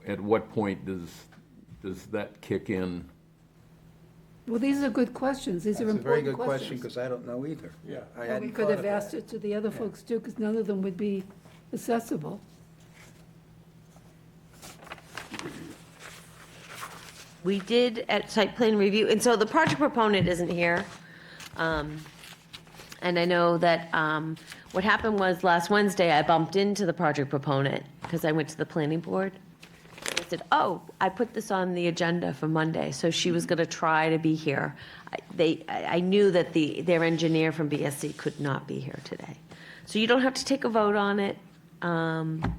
at what point does that kick in? Well, these are good questions. These are That's a very important good question, questions. because I don't know either. Yeah. I Well, hadn't we could thought have of that. asked it to the other folks too, because none of them would be accessible. We did at site plan review, and so the project proponent isn't here. And I know that what happened was last Wednesday, I bumped into the project proponent because I went to the planning board. I said, oh, I put this on the agenda for Monday, so she was going to try to be here. I knew that their engineer from BSC could not be here today. So you don't have to take a vote on it. But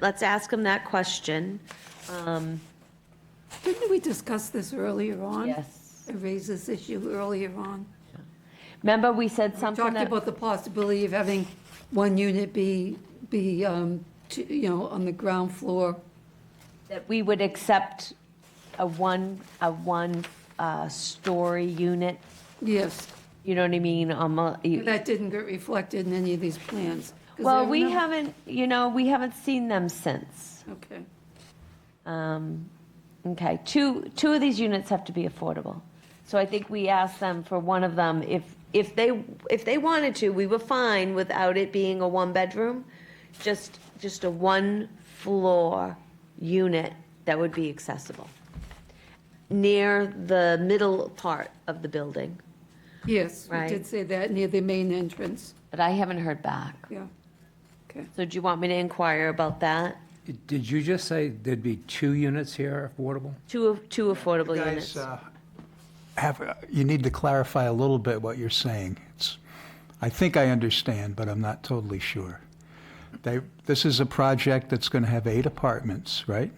let's ask them that question. Didn't we discuss this earlier on? Yes. I raised this issue earlier on. Remember, we said We something talked that, about the possibility of having one unit be, you know, on the ground floor. that we would accept a one-story unit, Yes, you know what I mean? that didn't get reflected in any of these plans. 'Cause I Well, we remember- haven't seen them since. Okay. Okay, two of these units have to be affordable. So I think we asked them for one of them, if they wanted to, we were fine without it being a one-bedroom, just a one-floor unit that would be accessible near the middle part of the building, Yes, we Right. did say that near the main entrance, but I haven't heard back. yeah. Okay. So do you want me to inquire about that? Did you just say there'd be 2 units here affordable? Two affordable Guys, units. you need to clarify a little bit what you're saying. I think I understand, but I'm not totally sure. This is a project that's going to have 8 apartments, right?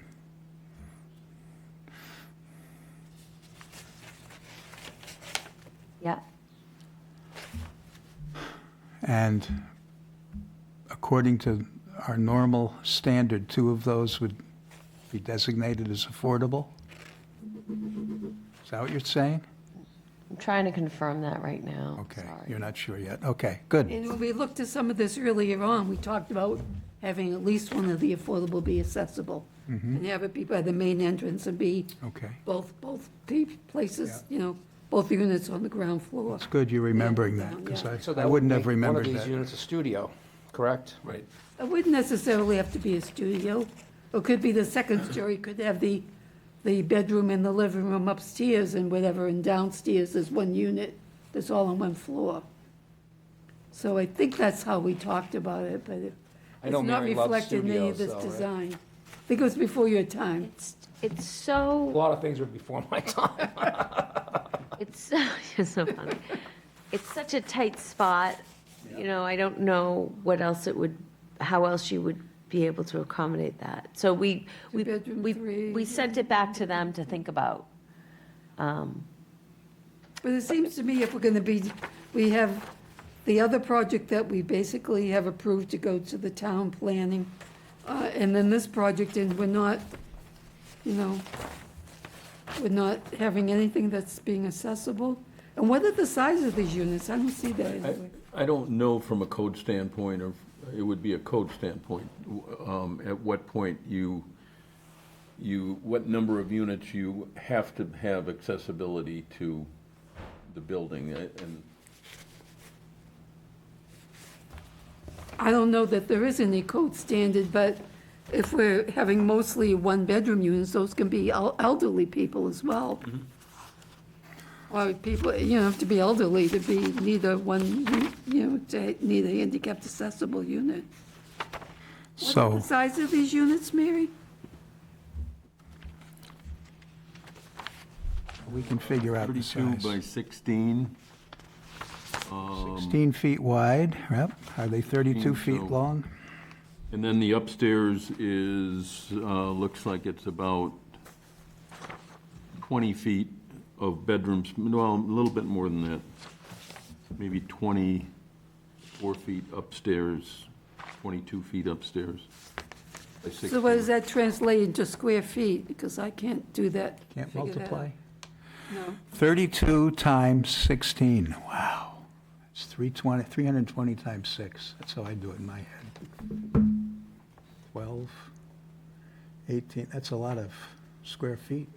Yeah, And according to our normal standard, 2 of those would be designated as affordable? Is that what you're saying? I'm trying to confirm that right now. Okay, Sorry. you're not sure yet. Okay, good. And when we looked at some of this earlier on, we talked about having at least one of the affordable be accessible, and have it be by the main entrance and be Okay. both places, both units on the ground floor. It's good you're remembering Yeah, that, because yeah. So I that would wouldn't have make remembered One of these that. units a studio, correct? Right. It wouldn't necessarily have to be a studio. It could be the second story, could have the bedroom and the living room upstairs and whatever, and downstairs is one unit that's all on one floor. So I think that's how we talked about it, but I know it's not Mary loves reflected in any of this studios, though, right? design. I think it was before your time. It's A so, lot of things were before my time. it's, you're so funny. It's such a tight spot, I don't know what else how else you would be able to accommodate that. So we Two-bedroom, three, we sent it back to them to think about. But it seems to me if we're gonna we have the other project that we basically have approved to go to the town planning, and then this project, and we're not having anything that's being accessible. And what are the size of these units? I don't see that anywhere. I don't know from a code standpoint, or it would be a code standpoint, at what point what number of units you have to have accessibility to the building, and I don't know that there is any code standard, but if we're having mostly one-bedroom units, those can be elderly people as well. Or people, have to be elderly to be neither one, to need a handicapped accessible unit. What's So, the size of these units, Mary? we can figure out the 32 by size. 16. 16 feet wide, yep. Are they 32 feet so. long? And then the upstairs is, looks like it's about 20 feet of bedrooms, well, a little bit more than that. Maybe 24 feet upstairs, 22 feet upstairs. By So what 16. does that translate into square feet? Because I can't do that. Can't figure that multiply? out. No. 32 times 16, wow. It's 320 times 6. That's how I do it in my head. 12, 18, that's a lot of square feet.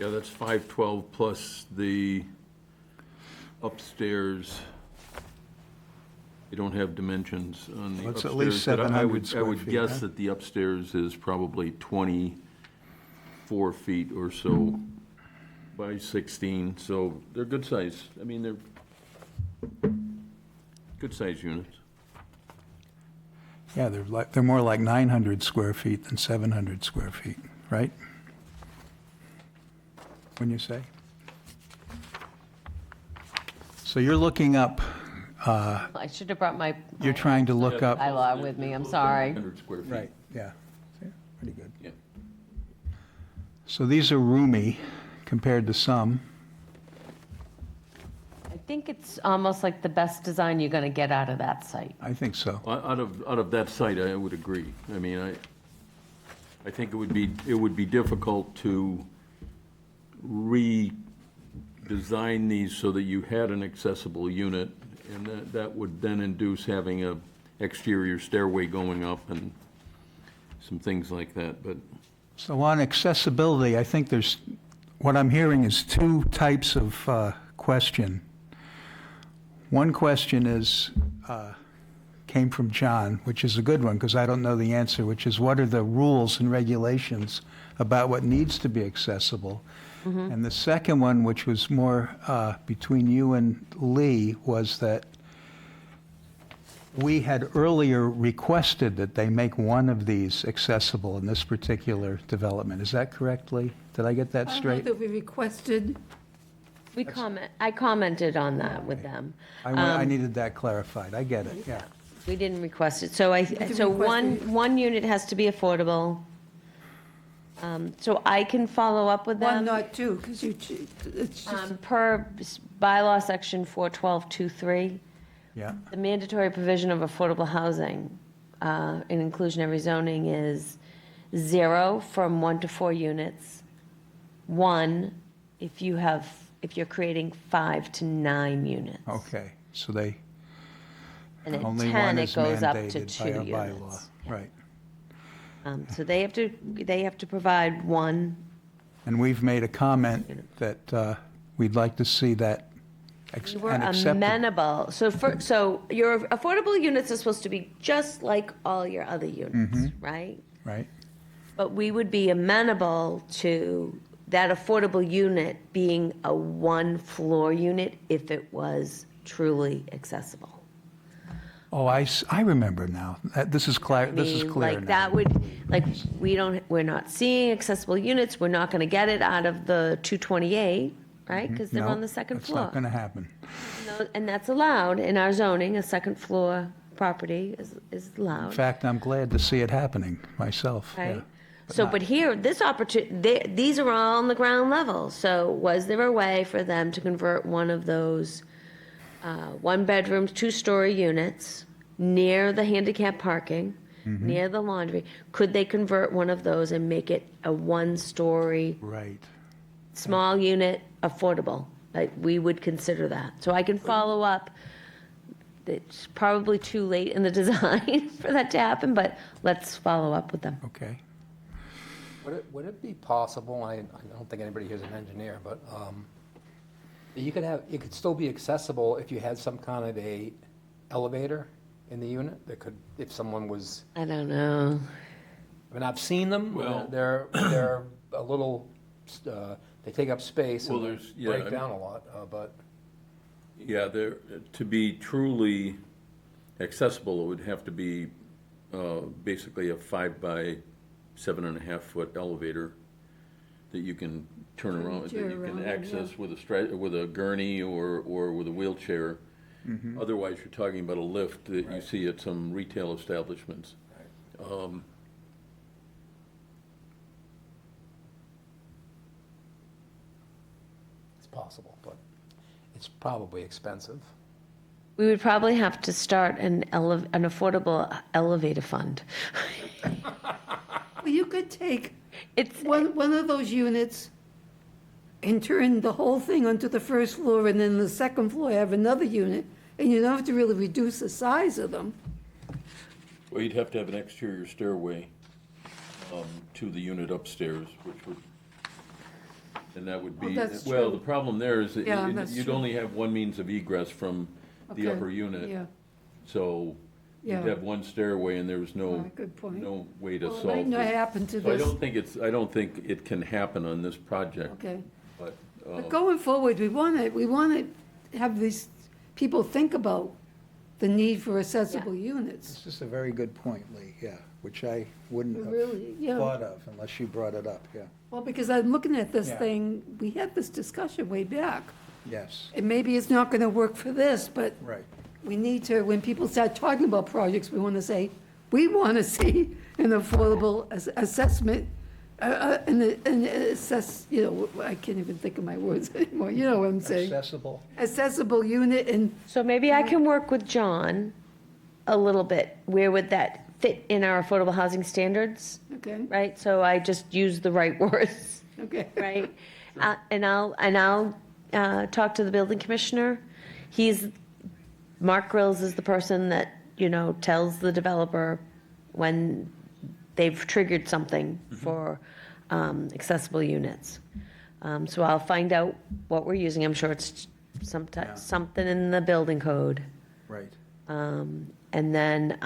Yeah, that's 512 plus the upstairs. You don't have dimensions on the Well, it's upstairs. at least but I 700 would- square I would feet, guess huh? that the upstairs is probably 24 feet or so by 16, so they're good size. I mean, they're good size units. Yeah, they're more like 900 square feet than 700 square feet, right? When you say? So you're looking up, I should have brought my you're trying to look up. bylaw with me, I'm sorry. 100 square feet. Right, yeah. Yeah, pretty good. Yeah. So these are roomy compared to some. I think it's almost like the best design you're gonna get out of that site. I think so. Out of that site, I would agree. I mean, I think it would be difficult to redesign these so that you had an accessible unit, and that would then induce having a exterior stairway going up, and some things like that, but So on accessibility, I think what I'm hearing is two types of question. One question came from John, which is a good one, because I don't know the answer, which is what are the rules and regulations about what needs to be accessible? And the second one, which was more between you and Lee, was that we had earlier requested that they make one of these accessible in this particular development. Is that correct, Lee? Did I get that I don't know straight? that we requested, I commented on that with them. I needed that clarified. I get it, yeah. We didn't request it, so one unit has to be affordable. So I can follow up with one, them. not two, because it's just, Per bylaw section 41223, Yeah, the mandatory provision of affordable housing in inclusionary zoning is 0 from 1 to 4 units, 1 if you're creating 5 to 9 units. okay. So they, And at only 10, one it is goes up to mandated 2 by our bylaw. units. Right. So they have to provide 1. And we've made a comment that we'd like to see that We were and accepted. amenable, so your affordable units are supposed to be just like all your other units, right? Right? But we would be amenable to that affordable unit being a 1-floor unit if it was truly accessible. Oh, I remember now. This is clear, this is mean, clear like, now. that would, like, we're not seeing accessible units, we're not gonna get it out of the 228, right? Because they're No, on the second That's floor. not going to happen. And that's allowed in our zoning, a second floor property is In allowed, fact, I'm glad to see it happening myself. yeah. right? So, but here, this opportunity, these are all on the ground level, so was there a way for them to convert one of those 1-bedroom, 2-story units near the handicap parking, near the laundry? Could they convert one of those and make it a 1-story, Right. small unit, affordable? Like, we would consider that. So I can follow up. It's probably too late in the design for that to happen, but let's follow up with them. Okay. Would it be possible, I don't think anybody here is an engineer, but it could still be accessible if you had some kind of a elevator in the unit that could, if someone was, I don't know. I mean, I've seen them, Well- they're a little, they take up space Well, and there's- they yeah, I break mean- down a lot, but, yeah, to be truly accessible, it would have to be basically a 5 by 7.5 foot elevator that you can turn around, that Turn you around, can yeah. access with a gurney or with a wheelchair. Otherwise, you're talking about a lift that you see at some retail establishments. it's possible, but it's probably expensive. We would probably have to start an affordable elevator fund. well, you could take It's, one of those units and turn the whole thing onto the first floor, and then the second floor have another unit, and you don't have to really reduce the size of them. Well, you'd have to have an exterior stairway to the unit upstairs, which would, and that would be, Oh, that's well, true. the problem there is that Yeah, that's you'd true. only have one means of egress from the Okay, upper unit. Yeah, So you'd Yeah. have one stairway and there was no, Ah, good point. no way to well, it solve might not it. happen to So I this, don't think it can happen on this project, okay. but, But going forward, we want to have these people think about the need for accessible units. This is a very good point, Lee, yeah, which I wouldn't have Really, yeah. thought of unless you brought it up, yeah. Well, because I'm looking at this Yeah. thing, we had this discussion way back, Yes, and maybe it's not going to work for this, but right. we need to, when people start talking about projects, we want to say, we want to see an affordable assessment, and assess, I can't even think of my words anymore, you know what I'm saying? Accessible, Accessible unit, and so maybe I can work with John a little bit. Where would that fit in our affordable housing standards, okay, right? So I just use the right words, okay. right? And I'll talk to the building commissioner. Mark Grills is the person that, tells the developer when they've triggered something for accessible units. So I'll find out what we're using. I'm sure it's something in the building code. Right. And then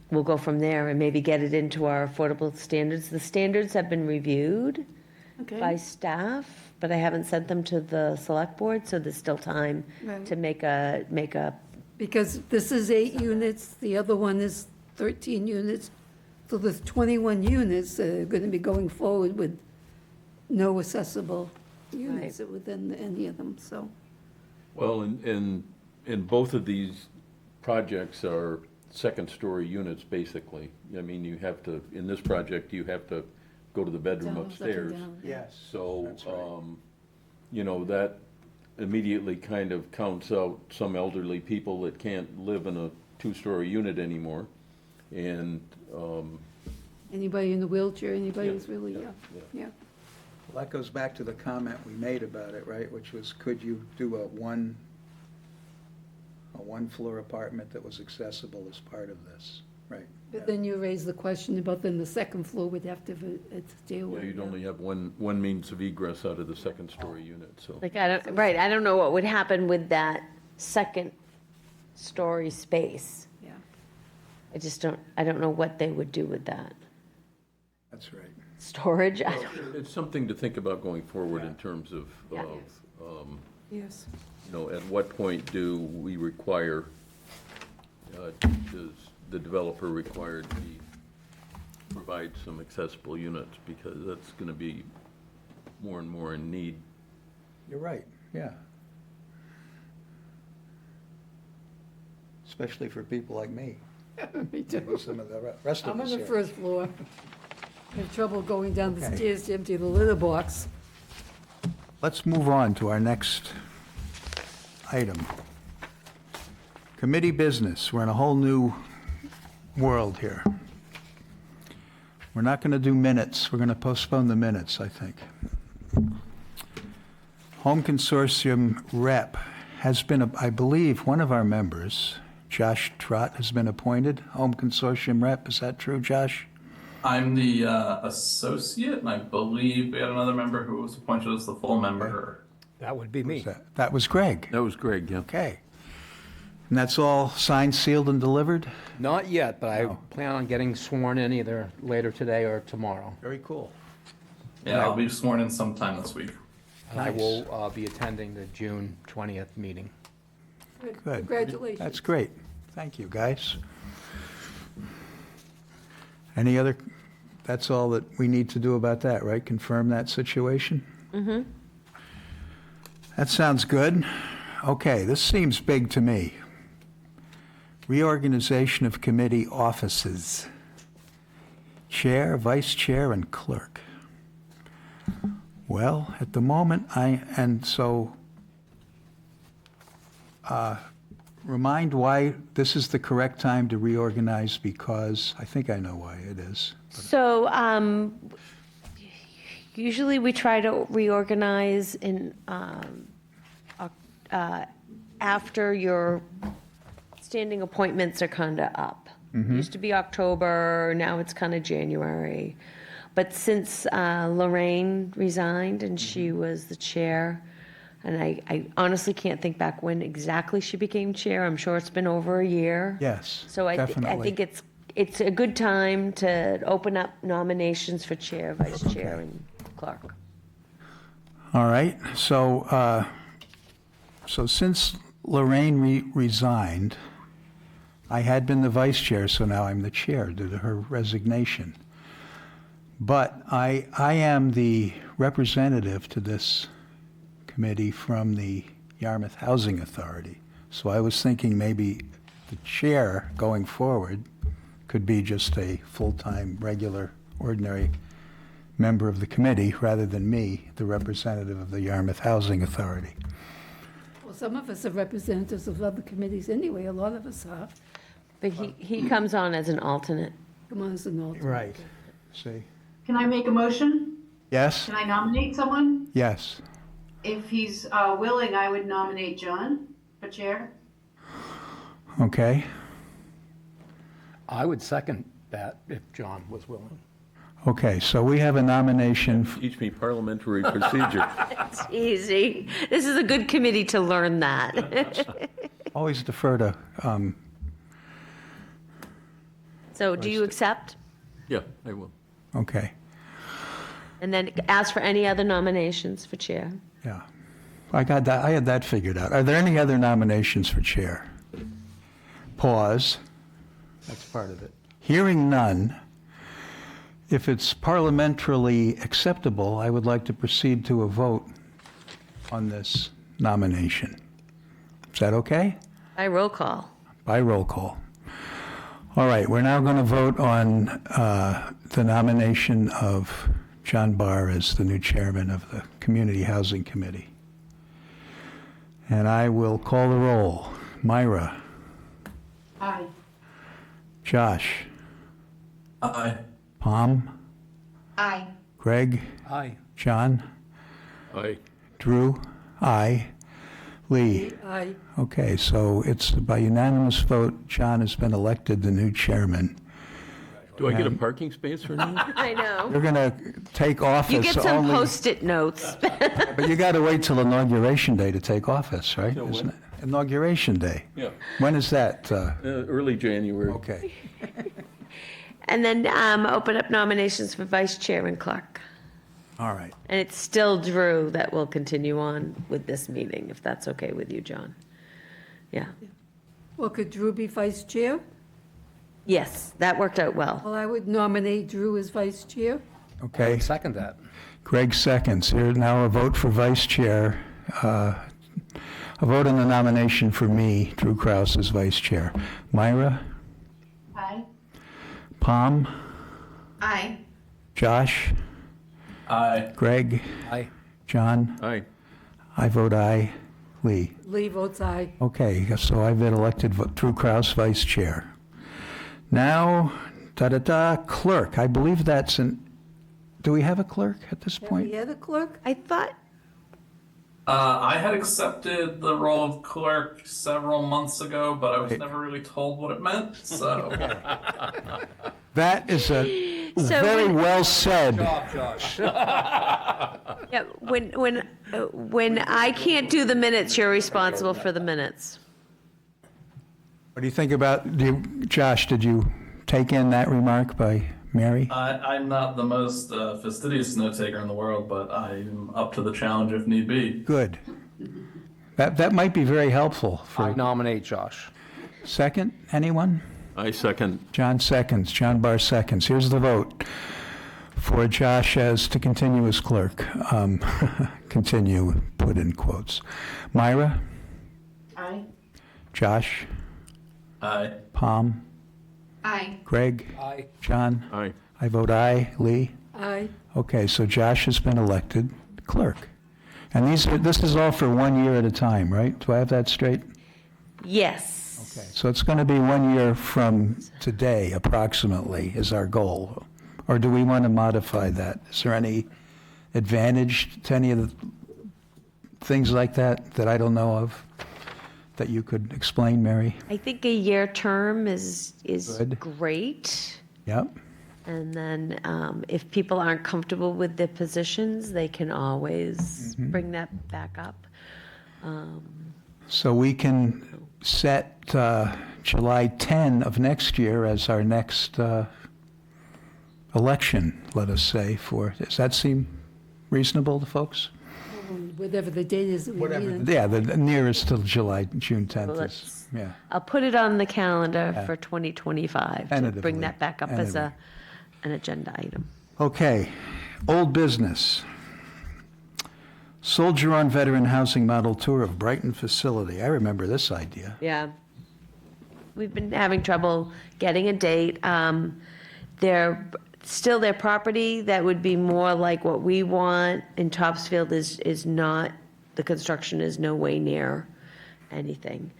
we'll go from there and maybe get it into our affordable standards. The standards have been reviewed by Okay, staff, but I haven't sent them to the select board, so there's still time Right. to make a, because this is 8 units, the other one is 13 units. So there's 21 units that are going to be going forward with no accessible units within any of them, so. Well, and both of these projects are second-story units, basically. I mean, you have to, in this project, you have to go to the bedroom Down, up and upstairs. down. Yes. So, That's right. you know, that immediately kind of counts out some elderly people that can't live in a two-story unit anymore. And, Anybody in a wheelchair, anybody who's really, yeah, yeah. Well, that goes back to the comment we made about it, right, which was, could you do a one-floor apartment that was accessible as part of this, right? But then you raise the question about then the second floor would have to deal yeah, with. you'd only have one means of egress out of the second-story unit, so. like, I don't know what would happen with that second story space. Yeah. I don't know what they would do with that. That's right. Storage? It's something to think about going forward in terms of, Yeah. Yes. you know, at what point do we require, does the developer require to provide some accessible units? Because that's going to be more and more in need. You're right, yeah. Especially for people like me. Me too. Some of the rest of I'm on us the here. first floor. I have trouble going down the Okay. stairs to empty the litter box. Let's move on to our next item. Committee business. We're in a whole new world here. We're not going to do minutes. We're going to postpone the minutes, I think. Home Consortium rep has been, I believe, one of our members, Josh Trott, has been appointed Home Consortium rep. Is that true, Josh? I'm the associate, and I believe we had another member who was appointed as the full member. That would be me. That was Greg. That was Greg, yeah. Okay. And that's all signed, sealed, and delivered? Not yet, but I No. plan on getting sworn in either later today or tomorrow. Very cool. Yeah, I'll be sworn in sometime this week. And I will be attending the June 20th meeting. Good. Congratulations. That's great. Thank you, guys. Any other, that's all that we need to do about that, right? Confirm that situation? Mm-hmm. That sounds good. Okay, this seems big to me. Reorganization of committee offices. Chair, vice chair, and clerk. Well, at the moment, remind why this is the correct time to reorganize, because I think I know why it is. So, usually we try to reorganize in, after your standing appointments are kind of up. Used to be October, now it's kind of January. But since Lorraine resigned and she was the chair, and I honestly can't think back when exactly she became chair. I'm sure it's been over a year. Yes, So I definitely. think it's a good time to open up nominations for chair, vice chair, and clerk. All right, so since Lorraine resigned, I had been the vice chair, so now I'm the chair due to her resignation. But I am the representative to this committee from the Yarmouth Housing Authority. So I was thinking maybe the chair going forward could be just a full-time, regular, ordinary member of the committee rather than me, the representative of the Yarmouth Housing Authority. Well, some of us are representatives of other committees anyway, a lot of us are. But he comes on as an alternate. Come on, as an alternate. Right. See? Can I make a motion? Yes? Can I nominate someone? Yes. If he's willing, I would nominate John for chair. Okay. I would second that if John was willing. Okay, so we have a nomination, Teach me parliamentary procedure. It's easy. This is a good committee to learn that. always defer to, So do you accept? Yeah, I will. okay, And then ask for any other nominations for chair. yeah. I got that, I had that figured out. Are there any other nominations for chair? Pause. That's part of it. Hearing none, if it's parliamentarily acceptable, I would like to proceed to a vote on this nomination. Is that okay? By roll call. By roll call. All right, we're now going to vote on the nomination of John Barr as the new chairman of the Community Housing Committee. And I will call the roll. Myra, Aye. Josh, Aye. Palm, Aye. Greg, Aye. John, Aye. Drew, I, Lee. Aye. Okay, so it's by unanimous vote, John has been elected the new chairman. Do I get a parking space or not? I know. You're going to take office You get some only, Post-it notes. but you got to wait till Inauguration Day to take office, right? Till Isn't when? it? Inauguration Day. Yeah, When is that? early January. Okay. And then open up nominations for vice chair and clerk. All right. And it's still Drew that will continue on with this meeting, if that's okay with you, John. Yeah. Well, could Drew be vice chair? Yes, that worked out well. Well, I would nominate Drew as vice chair. Okay. Second that. Greg seconds. Here now a vote for vice chair. A vote on the nomination for me, Drew Kraus, as vice chair. Myra, Aye. Palm, Aye. Josh, Aye. Greg, Aye. John. Aye. I vote aye. Lee. Lee votes aye. Okay, so I've been elected Drew Kraus vice chair. Now, clerk. I believe that's do we have a clerk at this point? Yeah, the clerk? I thought, I had accepted the role of clerk several months ago, but I was never really told what it meant, so. That is a So very when- well said. yeah, when I can't do the minutes, you're responsible for the minutes. What do you think about, Josh, did you take in that remark by Mary? I'm not the most fastidious note taker in the world, but I'm up to the challenge if need be. Good. That might be very helpful I for, nominate Josh. second, anyone? I second. John seconds, John Barr seconds. Here's the vote for Josh as to continue as clerk. Continue, put in quotes. Myra, Aye. Josh, Aye. Palm, Aye. Greg, Aye. John. Aye. I vote aye. Lee? Aye. Okay, so Josh has been elected clerk. And this is all for 1 year at a time, right? Do I have that straight? Yes. Okay, so it's going to be 1 year from today, approximately, is our goal. Or do we want to modify that? Is there any advantage to any of the things like that that I don't know of, that you could explain, Mary? I think a year term is Good. great. Yep. And then if people aren't comfortable with their positions, they can always bring that back up. So we can set July 10 of next year as our next election, let us say, does that seem reasonable to folks? Whatever the date is that we meet. Yeah, the nearest to July, June 10th Well, is, yeah. I'll put it on the calendar for 2025 to Tentatively. bring that back up as Tentatively. an agenda item. Okay, old business. Soldier on Veteran Housing Model Tour of Brighton Facility. I remember this idea. Yeah. We've been having trouble getting a date. Still their property that would be more like what we want in Topsfield is not, the construction is no way near anything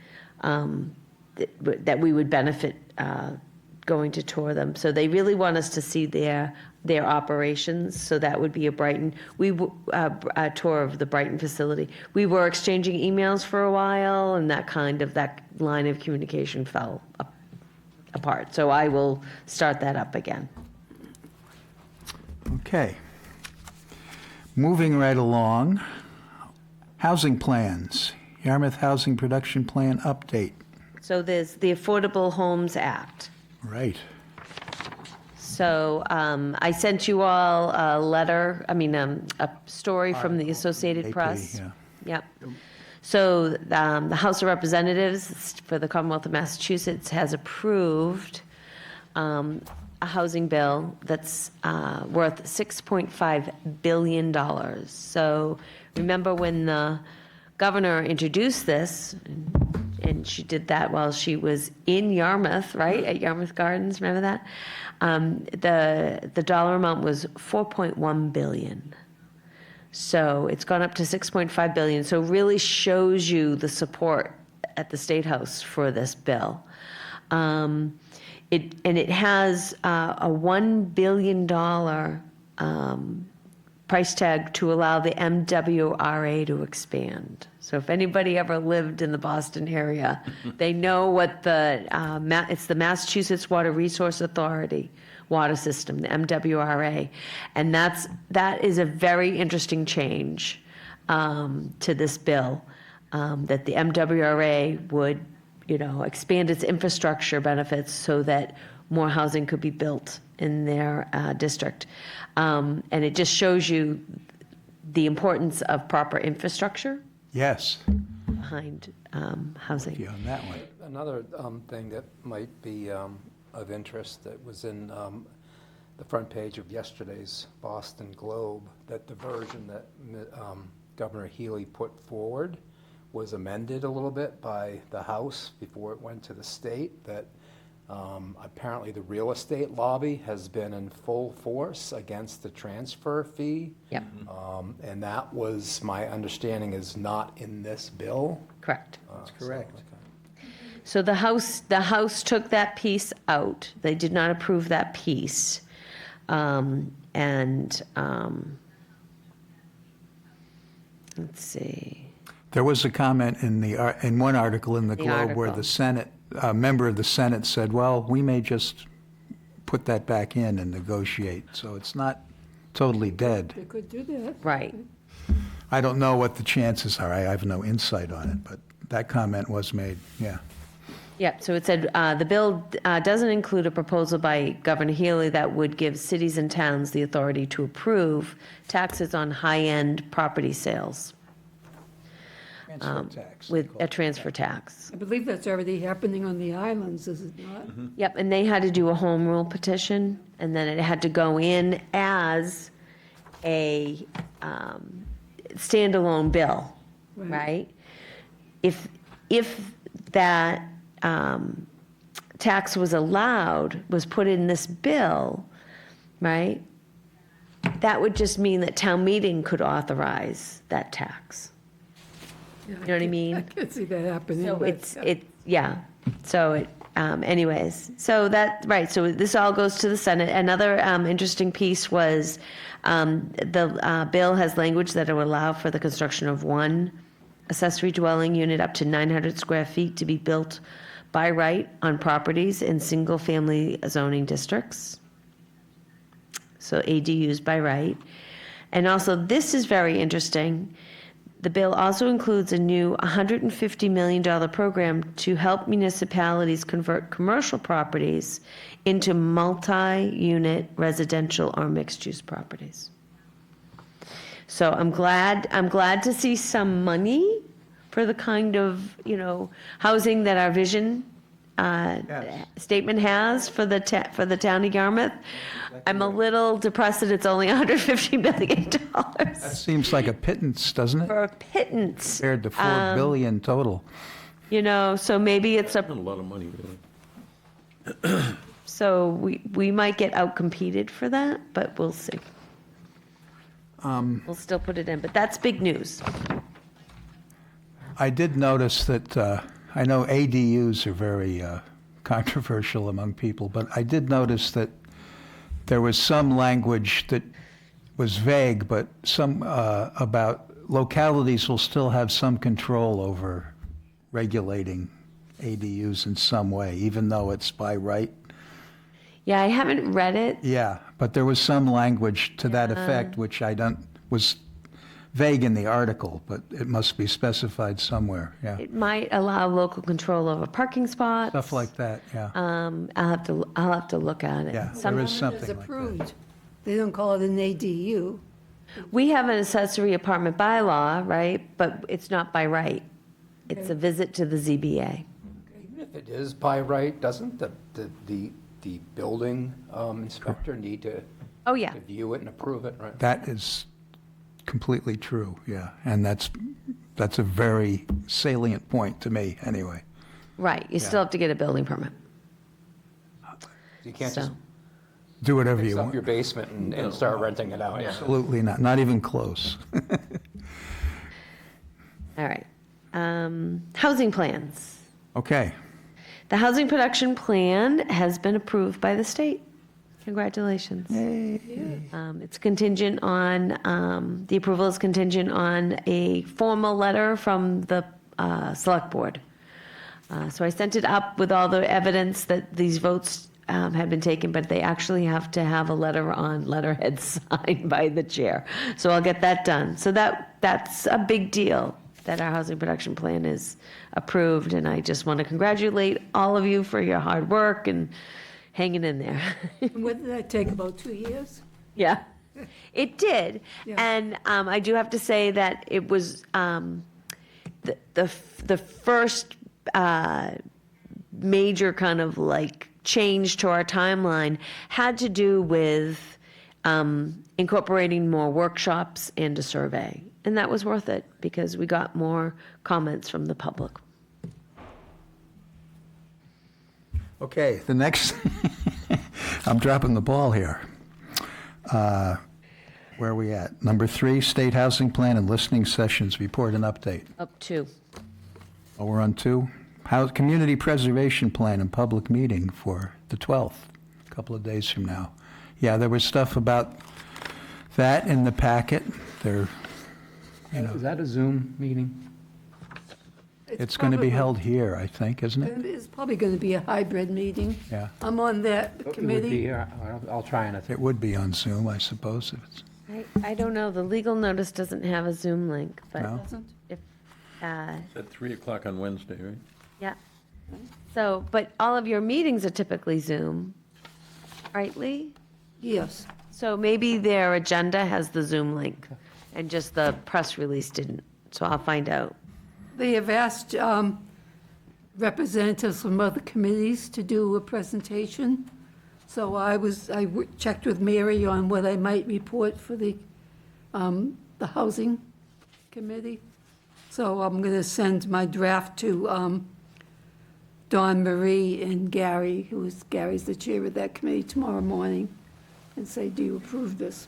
that we would benefit going to tour them. So they really want us to see their operations, so that would be a tour of the Brighton facility. We were exchanging emails for a while, and that line of communication fell apart. So I will start that up again. Okay. Moving right along, housing plans, Yarmouth Housing Production Plan update. So there's the Affordable Homes Act. Right. So I sent you all a letter, a story from the Associated AP, Press. yeah. Yep. So the House of Representatives for the Commonwealth of Massachusetts has approved a housing bill that's worth $6.5 billion. So remember when the governor introduced this, and she did that while she was in Yarmouth, right, at Yarmouth Gardens, remember that? The dollar amount was $4.1 billion. So it's gone up to $6.5 billion. So really shows you the support at the State House for this bill. It has a $1 billion price tag to allow the MWRA to expand. So if anybody ever lived in the Boston area, they know what it's the Massachusetts Water Resource Authority water system, the MWRA. And that is a very interesting change to this bill, that the MWRA would, expand its infrastructure benefits so that more housing could be built in their district. And it just shows you the importance of proper infrastructure Yes. behind housing. You on that one. Another thing that might be of interest that was in the front page of yesterday's Boston Globe, that the version that Governor Healy put forward was amended a little bit by the House before it went to the state, that apparently the real estate lobby has been in full force against the transfer fee. Yep, And that was, my understanding, is not in this bill. correct. That's correct. So the House took that piece out. They did not approve that piece. Let's see. There was a comment in one article in the Globe where article. the Senate, a member of the Senate said, well, we may just put that back in and negotiate. So it's not totally dead. They could do that. Right. I don't know what the chances are. I have no insight on it, but that comment was made, yeah. Yep, so it said, the bill doesn't include a proposal by Governor Healy that would give cities and towns the authority to approve taxes on high-end property sales Transfer tax. with a transfer tax. I believe that's already happening on the islands, is it not? Yep, and they had to do a home rule petition, and then it had to go in as a standalone bill, right? If that tax was put in this bill, right, that would just mean that town meeting could authorize that tax. You know what I mean? I can see that happening. So but, anyways, so so this all goes to the Senate. Another interesting piece was the bill has language that will allow for the construction of one accessory dwelling unit up to 900 square feet to be built by right on properties in single-family zoning districts. So ADUs by right. And also, this is very interesting. The bill also includes a new $150 million program to help municipalities convert commercial properties into multi-unit residential or mixed-use properties. So I'm glad to see some money for the kind of, housing that our vision statement has for the town of Yarmouth. I'm a little depressed that it's only $150 million. That seems like a pittance, doesn't it? For a pittance. Compared to $4 billion total. So maybe it's Not a lot of money, really. so we might get outcompeted for that, but we'll see. We'll still put it in, but that's big news. I did notice that, I know ADUs are very controversial among people, but I did notice that there was some language that was vague, but some about localities will still have some control over regulating ADUs in some way, even though it's by right. Yeah, I haven't read it. Yeah, but there was some language to that effect, which was vague in the article, but it must be specified somewhere, yeah. It might allow local control over parking spots. Stuff like that, yeah. I'll have to look at it. Yeah, Some- there is It's something like that. approved. They don't call it an ADU. We have an accessory apartment bylaw, right? But it's not by right. It's a visit to the ZBA. Even if it is by right, doesn't the building inspector need to Oh, yeah. to view it and approve it, right? That is completely true, yeah. And that's a very salient point to me, anyway. Right, you still have to get a building permit. You can't just So, Do whatever fix you up want. your basement and start renting it out, yeah. Absolutely not even close. all right. Housing plans. Okay, The housing production plan has been approved by the state. Congratulations. It's contingent on, the approval is contingent on a formal letter from the select board. So I sent it up with all the evidence that these votes had been taken, but they actually have to have a letter on letterhead signed by the chair. So I'll get that done. So that's a big deal, that our housing production plan is approved, and I just want to congratulate all of you for your hard work and hanging in there. And what did that take, about 2 years? Yeah, it did. Yeah. And I do have to say that it was the first major kind of like change to our timeline had to do with incorporating more workshops and a survey. And that was worth it because we got more comments from the public. okay, the next, I'm dropping the ball here. Where are we at? Number 3, State Housing Plan and Listening Sessions Report and Update. Up to. Oh, we're on 2. Community Preservation Plan and Public Meeting for the 12th, a couple of days from now. Yeah, there was stuff about that in the packet. There, Is that a Zoom meeting? it's going to be probably- held here, I think, isn't it? It's probably going to be a hybrid meeting. Yeah. I'm on that It would be committee. here. I'll try and It would be on Zoom, I suppose, if it's, I don't know, the legal notice doesn't have a Zoom link, but No? Doesn't? if, It's at 3 o'clock on Wednesday, right? yeah. So, but all of your meetings are typically Zoom, right, Lee? Yes. So maybe their agenda has the Zoom link, and just the press release didn't, so I'll find out. They have asked representatives from other committees to do a presentation. So I checked with Mary on what I might report for the Housing Committee. So I'm going to send my draft to Dawn Marie and Gary, Gary's the chair of that committee, tomorrow morning, and say, do you approve this?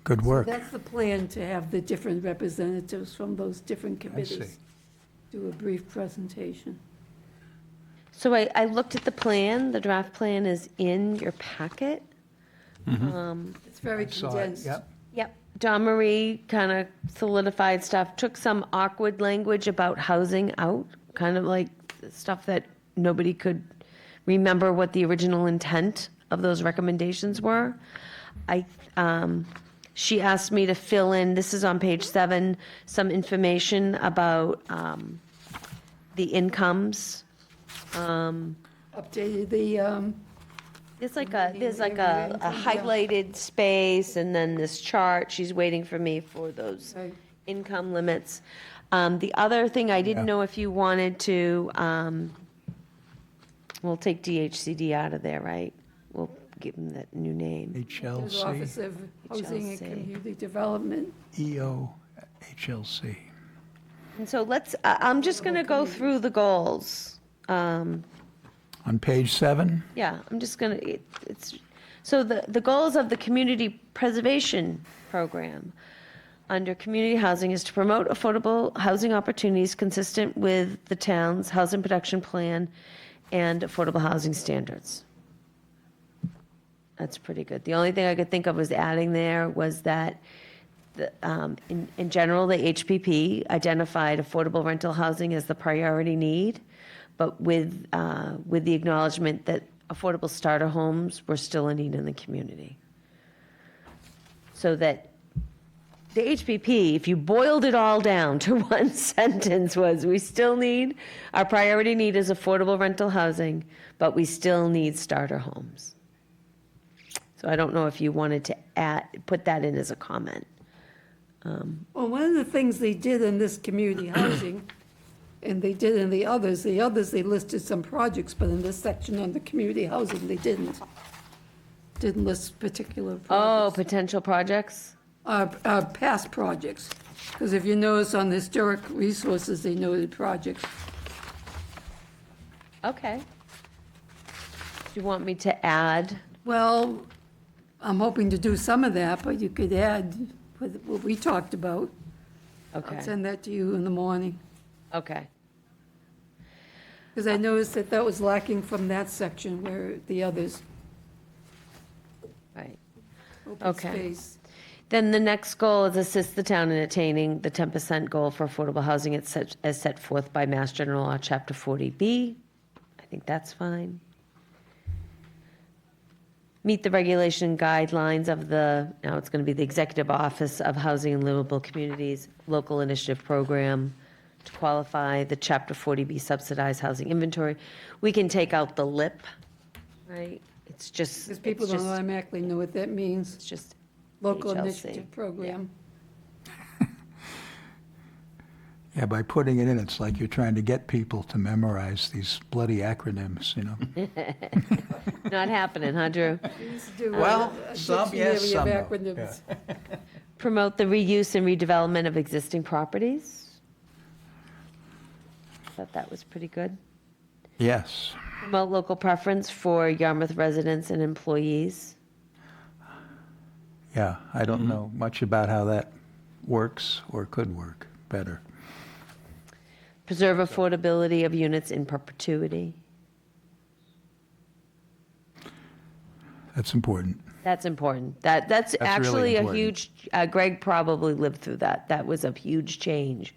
good work. That's the plan, to have the different representatives from those different see. committees do a brief presentation. So I looked at the plan, the draft plan is in your packet. It's very Saw it, condensed. yep. Yep, Dawn Marie kind of solidified stuff, took some awkward language about housing out, kind of like stuff that nobody could remember what the original intent of those recommendations were. She asked me to fill in, this is on page 7, some information about the incomes. Updated the, There's like a highlighted space and then this chart. She's waiting for me for those Right. income limits. The other thing, I didn't Yeah. know if you wanted to, we'll take DHCD out of there, right? We'll give them that new name. the HLC, Office of Housing and HLC. Community Development. EO, HLC. And so I'm just going to go through the goals. On page 7? Yeah, I'm just gonna, it's, so the goals of the community preservation program under community housing is to promote affordable housing opportunities consistent with the town's housing production plan and affordable housing standards. That's pretty good. The only thing I could think of was adding there was that in general, the HPP identified affordable rental housing as the priority need, but with the acknowledgement that affordable starter homes were still a need in the community. So that the HPP, if you boiled it all down to one sentence, was our priority need is affordable rental housing, but we still need starter homes. So I don't know if you wanted to put that in as a comment. Well, one of the things they did in this community housing, and they did in the others, they listed some projects, but in this section on the community housing, they didn't list particular Oh, projects. potential projects? Past projects, because if you notice on the historic resources, they noted projects. Okay. Do you want me to add? Well, I'm hoping to do some of that, but you could add what we talked about. Okay, I'll send that to you in the morning, okay. because I noticed that was lacking from that section where the others, Right. open Okay. space. Then the next goal is assist the town in attaining the 10% goal for affordable housing as set forth by Mass General Law, Chapter 40B. I think that's fine. Meet the regulation guidelines of now it's going to be the Executive Office of Housing and Livable Communities Local Initiative Program to qualify the Chapter 40B subsidized housing inventory. We can take out the lip, right? It's just, Because people it's don't just, automatically know what that means, it's just local HLC. initiative program. Yeah, by putting it in, it's like you're trying to get people to memorize these bloody acronyms, you know? Not happening, huh, Drew? We used to do Well, a some yes, dictionary of some no. acronyms. Promote the reuse and redevelopment of existing properties. Thought that was pretty good. Yes. Promote local preference for Yarmouth residents and employees. Yeah, I don't know much about how that works or could work better. Preserve affordability of units in perpetuity. That's important. That's important. That's really actually a important. huge, Greg probably lived through that. That was a huge change.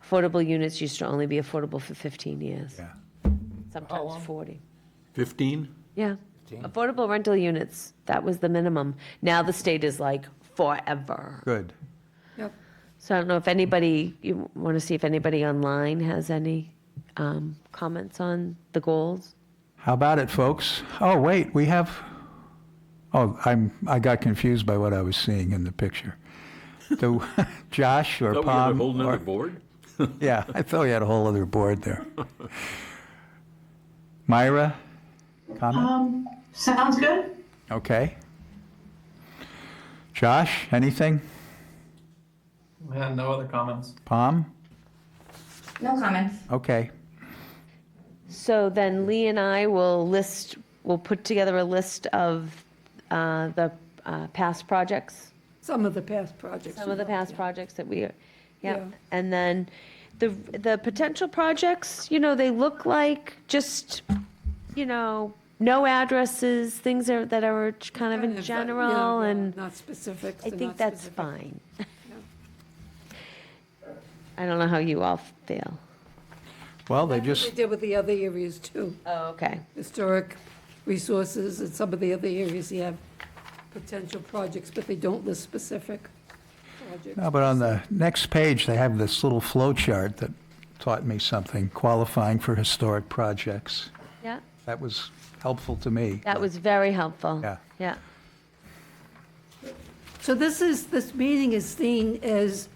Affordable units used to only be affordable for 15 years, Yeah. sometimes 40. 15? Yeah. Affordable rental units, that was the minimum. Now the state is like forever. Good. Yep. So I don't know if anybody, you want to see if anybody online has any comments on the goals? How about it, folks? Oh, wait, we have, I got confused by what I was seeing in the picture. Do Josh or Thought we had a Pam? whole nother or- board? Yeah, I thought we had a whole other board there. Myra, comment? Sounds good. Okay. Josh, anything? And no other comments. Pam? No comments. Okay. So then Lee and I will put together a list of the past projects, Some of the past projects. some of the past projects that Yeah. And then the potential projects, they look like just, no addresses, things that are kind of in general, and Not specifics. I and think not that's specific. fine. I don't know how you all feel. Well, they That's what just, they did with the other areas too. Oh, okay. Historic resources and some of the other areas, you have potential projects, but they don't list specific projects. no, but on the next page, they have this little flow chart that taught me something, qualifying for historic projects. Yeah, That was helpful to me. that was very helpful. Yeah. Yeah. So this meeting is seen as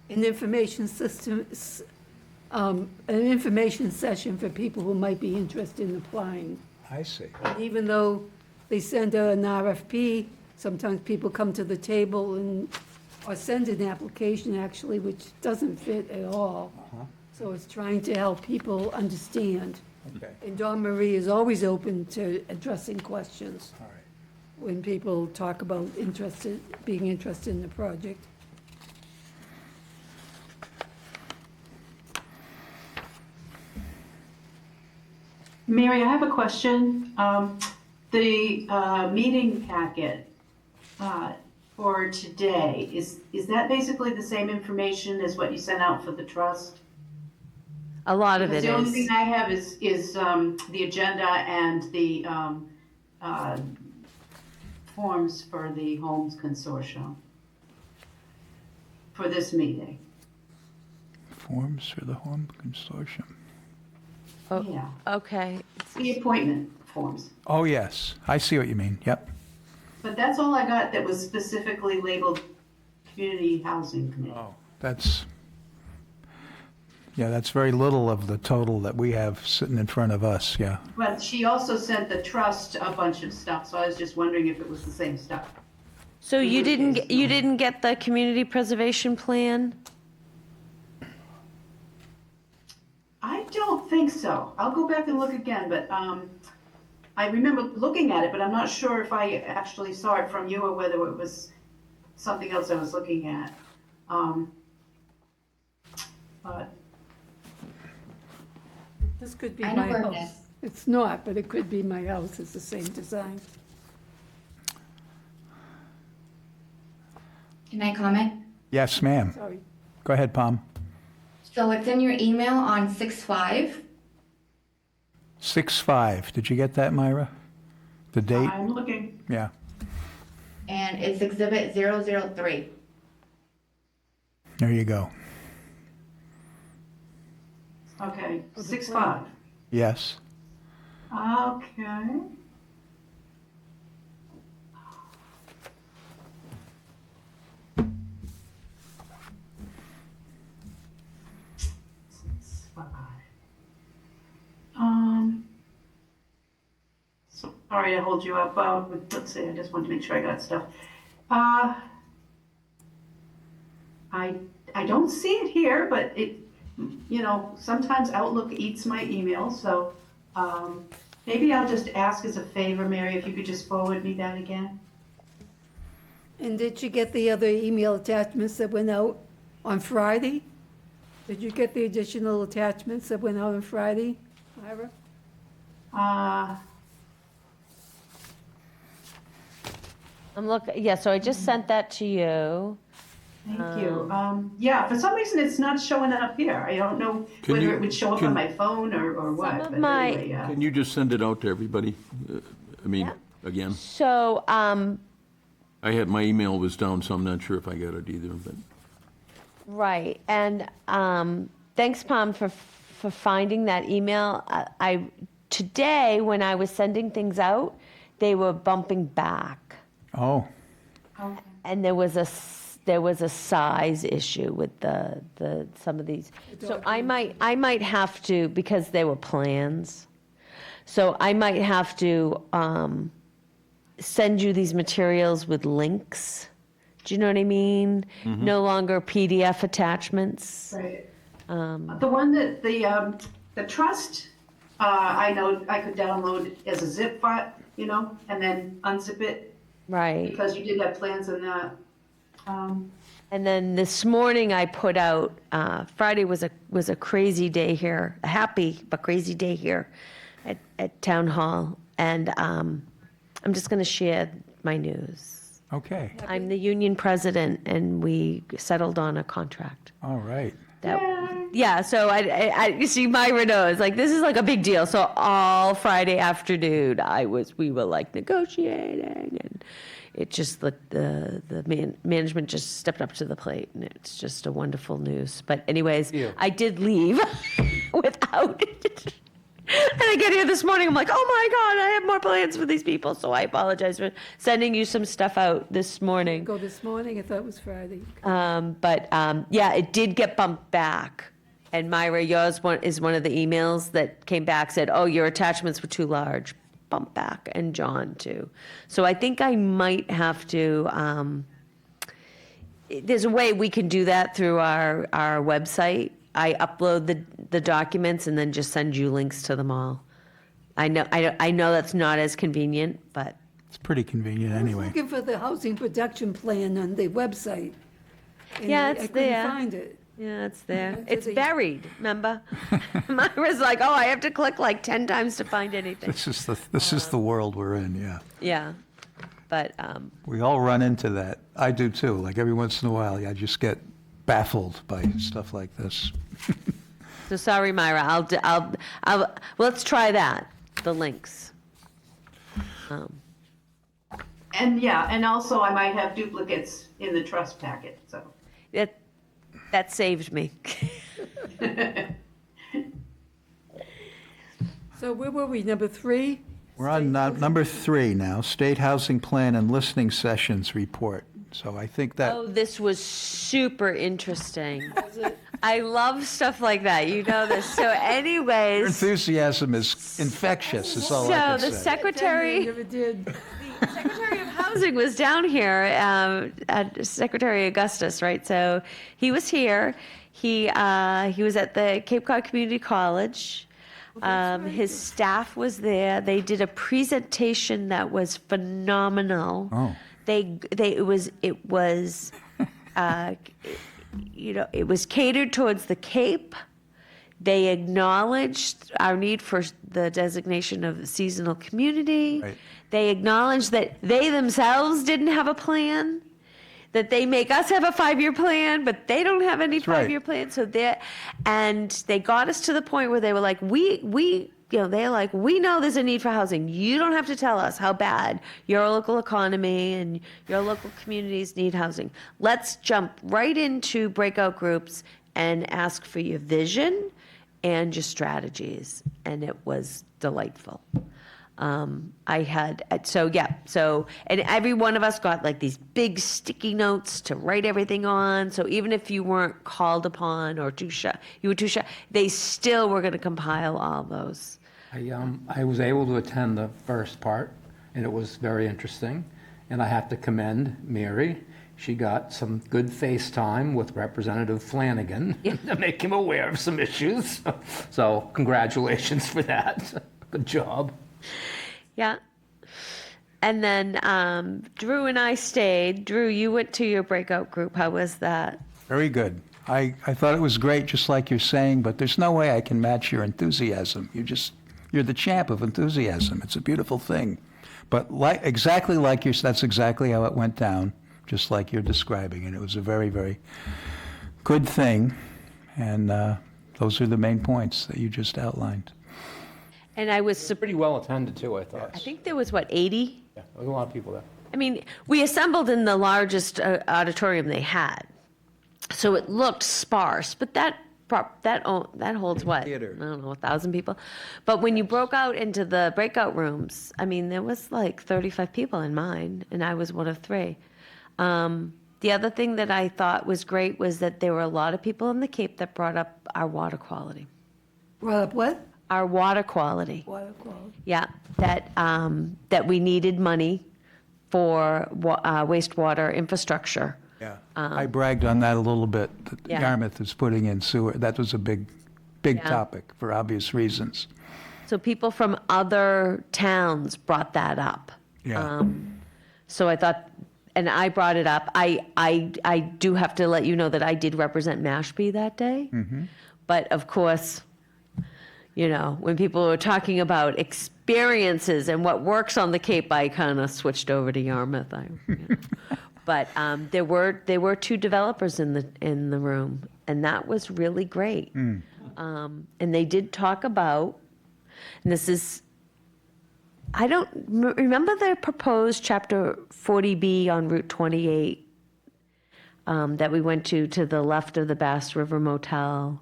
an information system, an information session for people who might be interested in applying. I see. And even though they send out an RFP, sometimes people come to the table or send an application actually, which doesn't fit at all. So it's trying to help people understand. Okay, And Dawn Marie is always open to addressing questions all right. when people talk about being interested in the project. Mary, I have a question. The meeting packet, for today, is that basically the same information as what you sent out for the trust? A lot of Because it the only is. thing I have is the agenda and the forms for the Homes Consortium for this meeting. Forms for the Home Consortium. Oh. Yeah, Okay. the appointment forms. Oh, yes, I see what you mean, yep. But that's all I got that was specifically labeled Community Housing Committee. Oh, that's very little of the total that we have sitting in front of us, yeah. But she also sent the trust a bunch of stuff, so I was just wondering if it was the same stuff. So you didn't get the community preservation plan? I don't think so. I'll go back and look again, but I remember looking at it, but I'm not sure if I actually saw it from you or whether it was something else I was looking at. But This could be I know my where it house. is. It's not, but it could be my house. It's the same design. Can I comment? Yes, ma'am. Sorry. Go ahead, Pam. So it's in your email on 6/5. 6/5, did you get that, Myra? The date? I'm looking. Yeah. And it's exhibit 003. There you go. Okay, 6/5. Yes. Okay. Sorry to hold you up, let's see, I just wanted to make sure I got stuff. I don't see it here, but it, sometimes Outlook eats my email, so, maybe I'll just ask as a favor, Mary, if you could just forward me that again. And did you get the other email attachments that went out on Friday? Did you get the additional attachments that went out on Friday, Ira? I'm looking, yeah, so I just sent that to you. Thank you. Yeah, for some reason, it's not showing up here. I don't know Can whether you- it would show up can- on my phone or what. Some of but my- anyway, Can you just send it out to everybody? Yeah. Again? So, I had, my email was down, so I'm not sure if I got it either, but. right, and thanks, Pam, for finding that email. Today, when I was sending things out, they were bumping back. Oh, Okay. And there was a size issue with some of these. So I might have to, because they were plans, so I might have to send you these materials with links. Do you know what I mean? No longer PDF attachments. Right. The one that, the trust, I know I could download as a zip file, and then unzip it, Right. because you did have plans in that. And then this morning I put out, Friday was a crazy day here, a happy but crazy day here at Town Hall. And I'm just going to share my news. okay, I'm the union president and we settled on a contract. all right. Yeah, so I you see, Myra knows, like, this is like a big deal. So all Friday afternoon, we were like negotiating, and it just, the management just stepped up to the plate, and it's just a wonderful news. But anyways, I did leave without, and I get here this morning, I'm like, oh my God, I have more plans for these people. So I apologize for sending you some stuff out this morning. Go this morning, I thought it was Friday. But yeah, it did get bumped back. And Myra, yours is one of the emails that came back, said, oh, your attachments were too large, bump back, and John too. So I think I might have to, there's a way we can do that through our website. I upload the documents and then just send you links to them all. I know that's not as convenient, but It's pretty convenient anyway. Looking for the housing production plan on the website. and Yeah, I it's couldn't there. find it. yeah, it's there. to It's the- buried, remember? Myra's like, oh, I have to click like 10 times to find anything. This is the world we're in, yeah. Yeah. But, We all run into that. I do too. Like every once in a while, I just get baffled by stuff like this. so sorry, Myra, let's try that, the links. And yeah, and also I might have duplicates in the trust packet, so. That saved me. So where were we, number 3? We're on number 3 now, State Housing Plan and Listening Sessions Report. So I think that, Oh, this was super interesting. I love stuff like that, you know this. So your anyways, enthusiasm is infectious, is all I so can the say. secretary. Never did. Secretary of Housing was down here, Secretary Augustus, right? So he was here. He was at the Cape Cod Community College. His staff was there. They did a presentation that was phenomenal. Oh. It was it was catered towards the Cape. They acknowledged our need for the designation of a seasonal community. Right. They acknowledged that they themselves didn't have a plan, that they make us have a 5-year plan, but they don't have any right. 5-year plan. So they got us to the point where they were like, we know there's a need for housing. You don't have to tell us how bad your local economy and your local communities need housing. Let's jump right into breakout groups and ask for your vision and your strategies. And it was delightful. And every one of us got like these big sticky notes to write everything on. So even if you weren't called upon or you were too shy, they still were going to compile all those. I was able to attend the first part, and it was very interesting. And I have to commend Mary. She got some good FaceTime with Representative Flanagan to make him aware of some issues. So congratulations for that. Good job. Yeah. And then Drew and I stayed. Drew, you went to your breakout group. How was that? Very good. I thought it was great, just like you're saying, but there's no way I can match your enthusiasm. You're the champ of enthusiasm. It's a beautiful thing. But exactly like that's exactly how it went down, just like you're describing. And it was a very, very good thing. And those are the main points that you just outlined. And I was, Pretty well attended too, I thought. I think there was, 80? Yeah, there was a lot of people there. I mean, we assembled in the largest auditorium they had. So it looked sparse, but that holds what? Theater. I don't know, 1,000 people. But when you broke out into the breakout rooms, I mean, there was like 35 people in mine, and I was one of 3. The other thing that I thought was great was that there were a lot of people in the Cape that brought up our water quality. Brought up what? Our water quality. Water quality. Yeah, that we needed money for wastewater infrastructure. Yeah. I bragged on that a little bit. That Yeah. Yarmouth is putting in sewer. That was a big Yeah. topic for obvious reasons. So people from other towns brought that up. Yeah. So I thought, and I brought it up. I do have to let you know that I did represent Mashpee that day. But of course, when people were talking about experiences and what works on the Cape, I kind of switched over to Yarmouth. But there were 2 developers in the room, and that was really great. And they did talk about, and this is, I don't remember the proposed Chapter 40B on Route 28 that we went to the left of the Bass River Motel.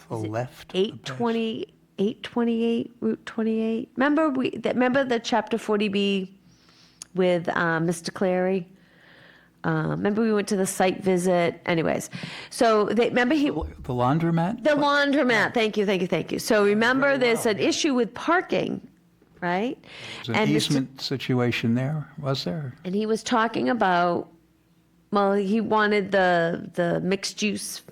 The left. 828 Route 28. Remember the Chapter 40B with Mr. Clary? Remember we went to the site visit? Anyways, so remember The laundromat? the laundromat. Thank you. So remember there's an issue with parking, right? There's an easement situation there, was there? And he was talking about, he wanted the mixed use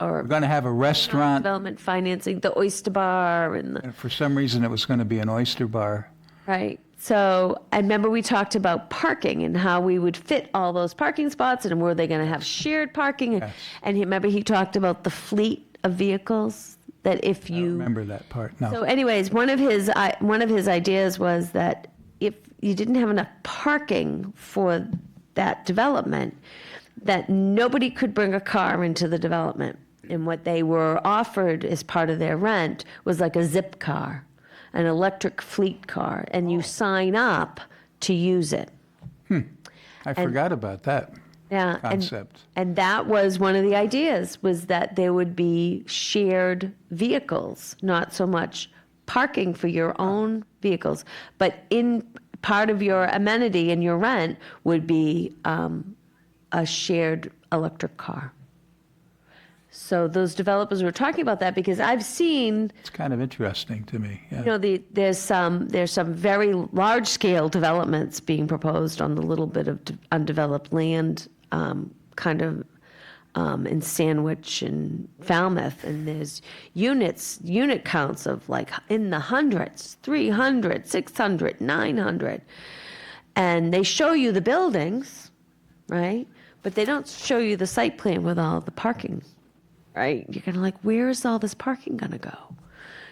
We're or going to have a restaurant. development financing, the oyster bar and the, And for some reason, it was going to be an oyster bar. right. So I remember we talked about parking and how we would fit all those parking spots and were they going to have shared parking? Yes. And remember he talked about the fleet of vehicles that if I don't you. remember that part, no. So anyways, one of his ideas was that if you didn't have enough parking for that development, that nobody could bring a car into the development. And what they were offered as part of their rent was like a zip car, an electric fleet car, and you sign up to use it. I forgot about that Yeah, concept. and that was one of the ideas, was that there would be shared vehicles, not so much parking for your own vehicles, but in part of your amenity and your rent would be a shared electric car. So those developers were talking about that because I've seen, It's kind of interesting to me, yeah. you know, there's some very large scale developments being proposed on the little bit of undeveloped land, kind of in Sandwich and Falmouth, and there's unit counts of like in the hundreds, 300, 600, 900, and they show you the buildings, right? But they don't show you the site plan with all the parking, right? You're kind of like, where is all this parking going to go?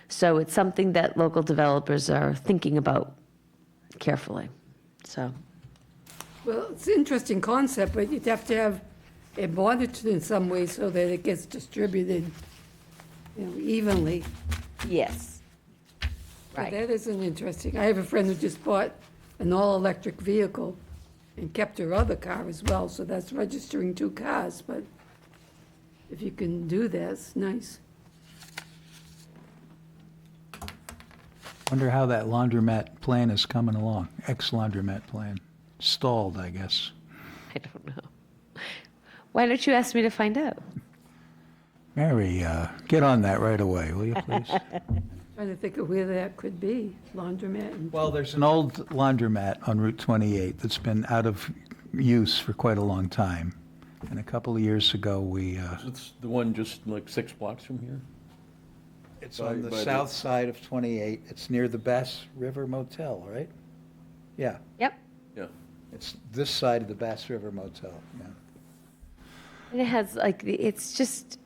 So it's something that local developers are thinking about carefully. So, Well, it's an interesting concept, but you'd have to have it monitored in some way so that it gets distributed, evenly. yes. But Right. that isn't interesting. I have a friend who just bought an all-electric vehicle and kept her other car as well, so that's registering 2 cars, but if you can do that, it's nice. Wonder how that laundromat plan is coming along, ex-laundromat plan. Stalled, I guess. I don't know. Why don't you ask me to find out? Mary, get on that right away, will you, please? Trying to think of where that could be, laundromat and. Well, there's an old laundromat on Route 28 that's been out of use for quite a long time. And a couple of years ago, we, It's the one just like 6 blocks from here? it's on the by the- south side of 28. It's near the Bass River Motel, right? Yeah, Yep. Yeah. it's this side of the Bass River Motel, yeah. And it has like, it's just,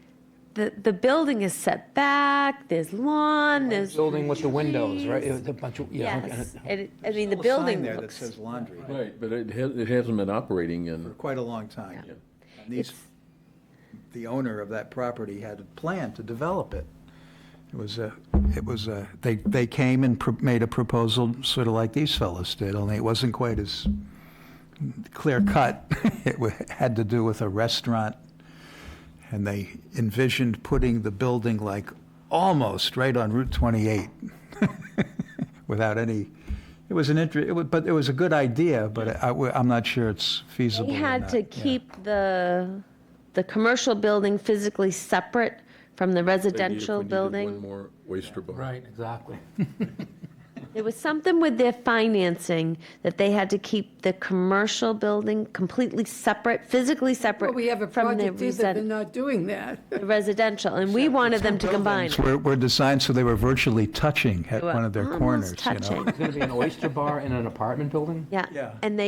the building is set back, there's lawn, there's. Building with the windows, right? It was a bunch of, yeah. Yes, I mean, the Still a sign building there that looks. says laundry Right, but it hasn't been operating for in, quite a long time. Yeah. And these, the owner of that property had a plan to develop it. They came and made a proposal sort of like these fellows did, only it wasn't quite as clear cut. It had to do with a restaurant, and they envisioned putting the building like almost right on Route 28 without any, it was but it was a good idea, but I'm not sure it's feasible. They or had not. to Yeah. keep the commercial building physically separate from the residential One building. more oyster bar. Right, exactly. There was something with their financing that they had to keep the commercial building completely separate, physically separate Well, we have a from the project here that they're not doing that. residential, and we wanted them to combine it. Were designed so they were virtually touching at They were one of their almost corners, touching. It's going to be an oyster bar in an apartment building? Yeah, Yeah. and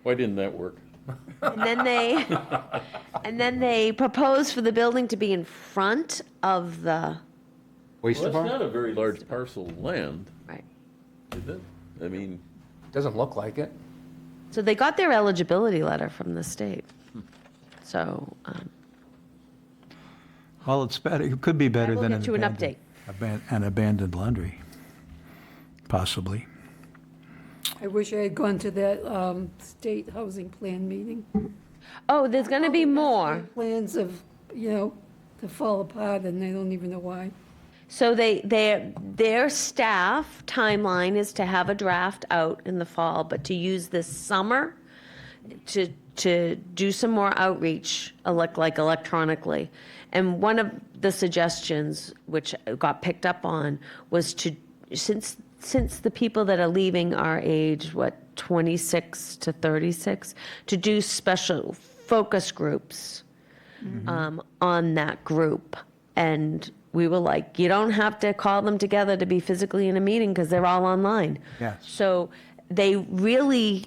Why didn't that work? then they proposed for the building to be in front of the, Oyster Well, bar? that's not a very large parcel of land, right. is it? I mean, Doesn't look like it. So they got their eligibility letter from the state. So, Well, it's better, it could be better will than get you an an abandoned laundry, possibly. I wish I had gone to that state housing plan meeting. oh, there's going to be more. Plans of, to fall apart, and they don't even know why. So their staff timeline is to have a draft out in the fall, but to use this summer to do some more outreach, like electronically. And one of the suggestions, which got picked up on, was to, since the people that are leaving are aged, 26 to 36, to do special focus groups on that group. And we were like, you don't have to call them together to be physically in a meeting because they're all online. Yes. So they really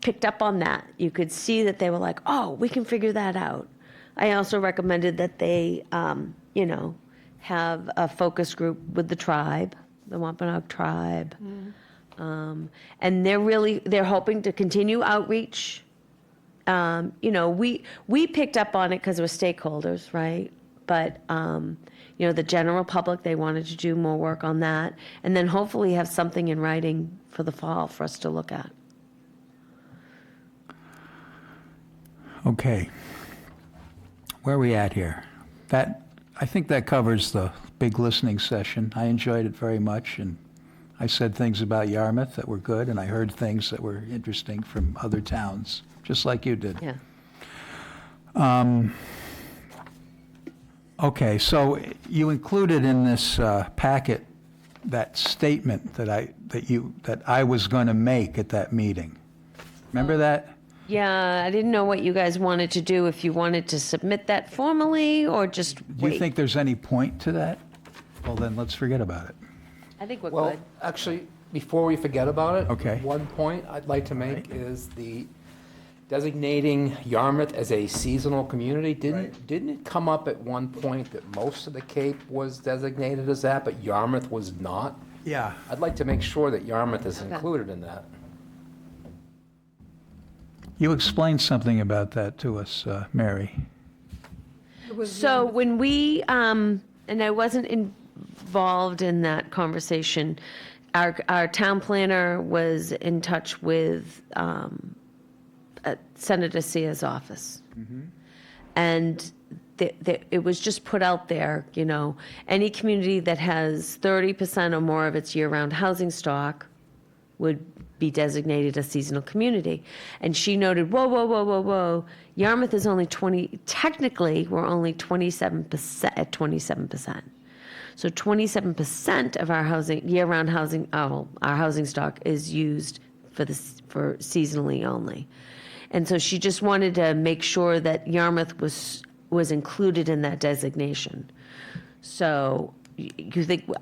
picked up on that. You could see that they were like, oh, we can figure that out. I also recommended that they, have a focus group with the tribe, the Wampanoag tribe. And they're hoping to continue outreach. We picked up on it because we're stakeholders, right? But, the general public, they wanted to do more work on that. And then hopefully have something in writing for the fall for us to look at. Okay. Where are we at here? I think that covers the big listening session. I enjoyed it very much, and I said things about Yarmouth that were good, and I heard things that were interesting from other towns, just like you did. Yeah. Okay, so you included in this packet that statement that I was going to make at that meeting. Remember that? Yeah, I didn't know what you guys wanted to do, if you wanted to submit that formally or just Do you wait. think there's any point to that? Well, then let's forget about it. I think we're Well, good. actually, before we forget about it. Okay. One point I'd like to make is the designating Yarmouth as a seasonal community. Didn't it come up at one point that most of the Cape was designated as that, but Yarmouth was not? Yeah. I'd like to make sure that Yarmouth is Okay. included in that. You explained something about that to us, Mary. It was, So when we, and I wasn't involved in that conversation, our town planner was in touch with Senator Sia's office. And it was just put out there, any community that has 30% or more of its year-round housing stock would be designated a seasonal community. And she noted, whoa. Yarmouth is only technically, we're only 27% at 27%. So 27% of our year-round housing, our housing stock is used for seasonally only. And so she just wanted to make sure that Yarmouth was included in that designation. So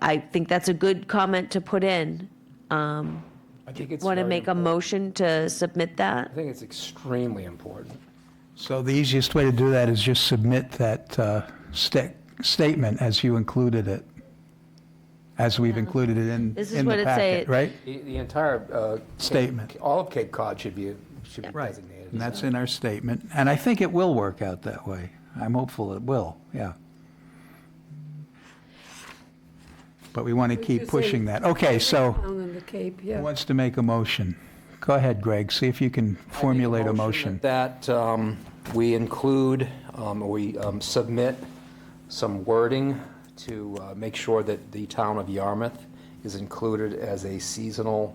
I think that's a good comment to put in. I think it's Want to very make a important. motion to submit that? I think it's extremely important. So the easiest way to do that is just submit that statement as you included it, as we've included it in This is in what the it say. packet, right? The entire. Statement. All of Cape Cod should be Right. designated. And that's in our statement, and I think it will work out that way. I'm hopeful it will, yeah. But we want to keep just pushing say- that. Okay, so Down in the Cape, who yeah. wants to make a motion? Go ahead, Greg, see if you can formulate a motion. That we include, we submit some wording to make sure that the town of Yarmouth is included as a seasonal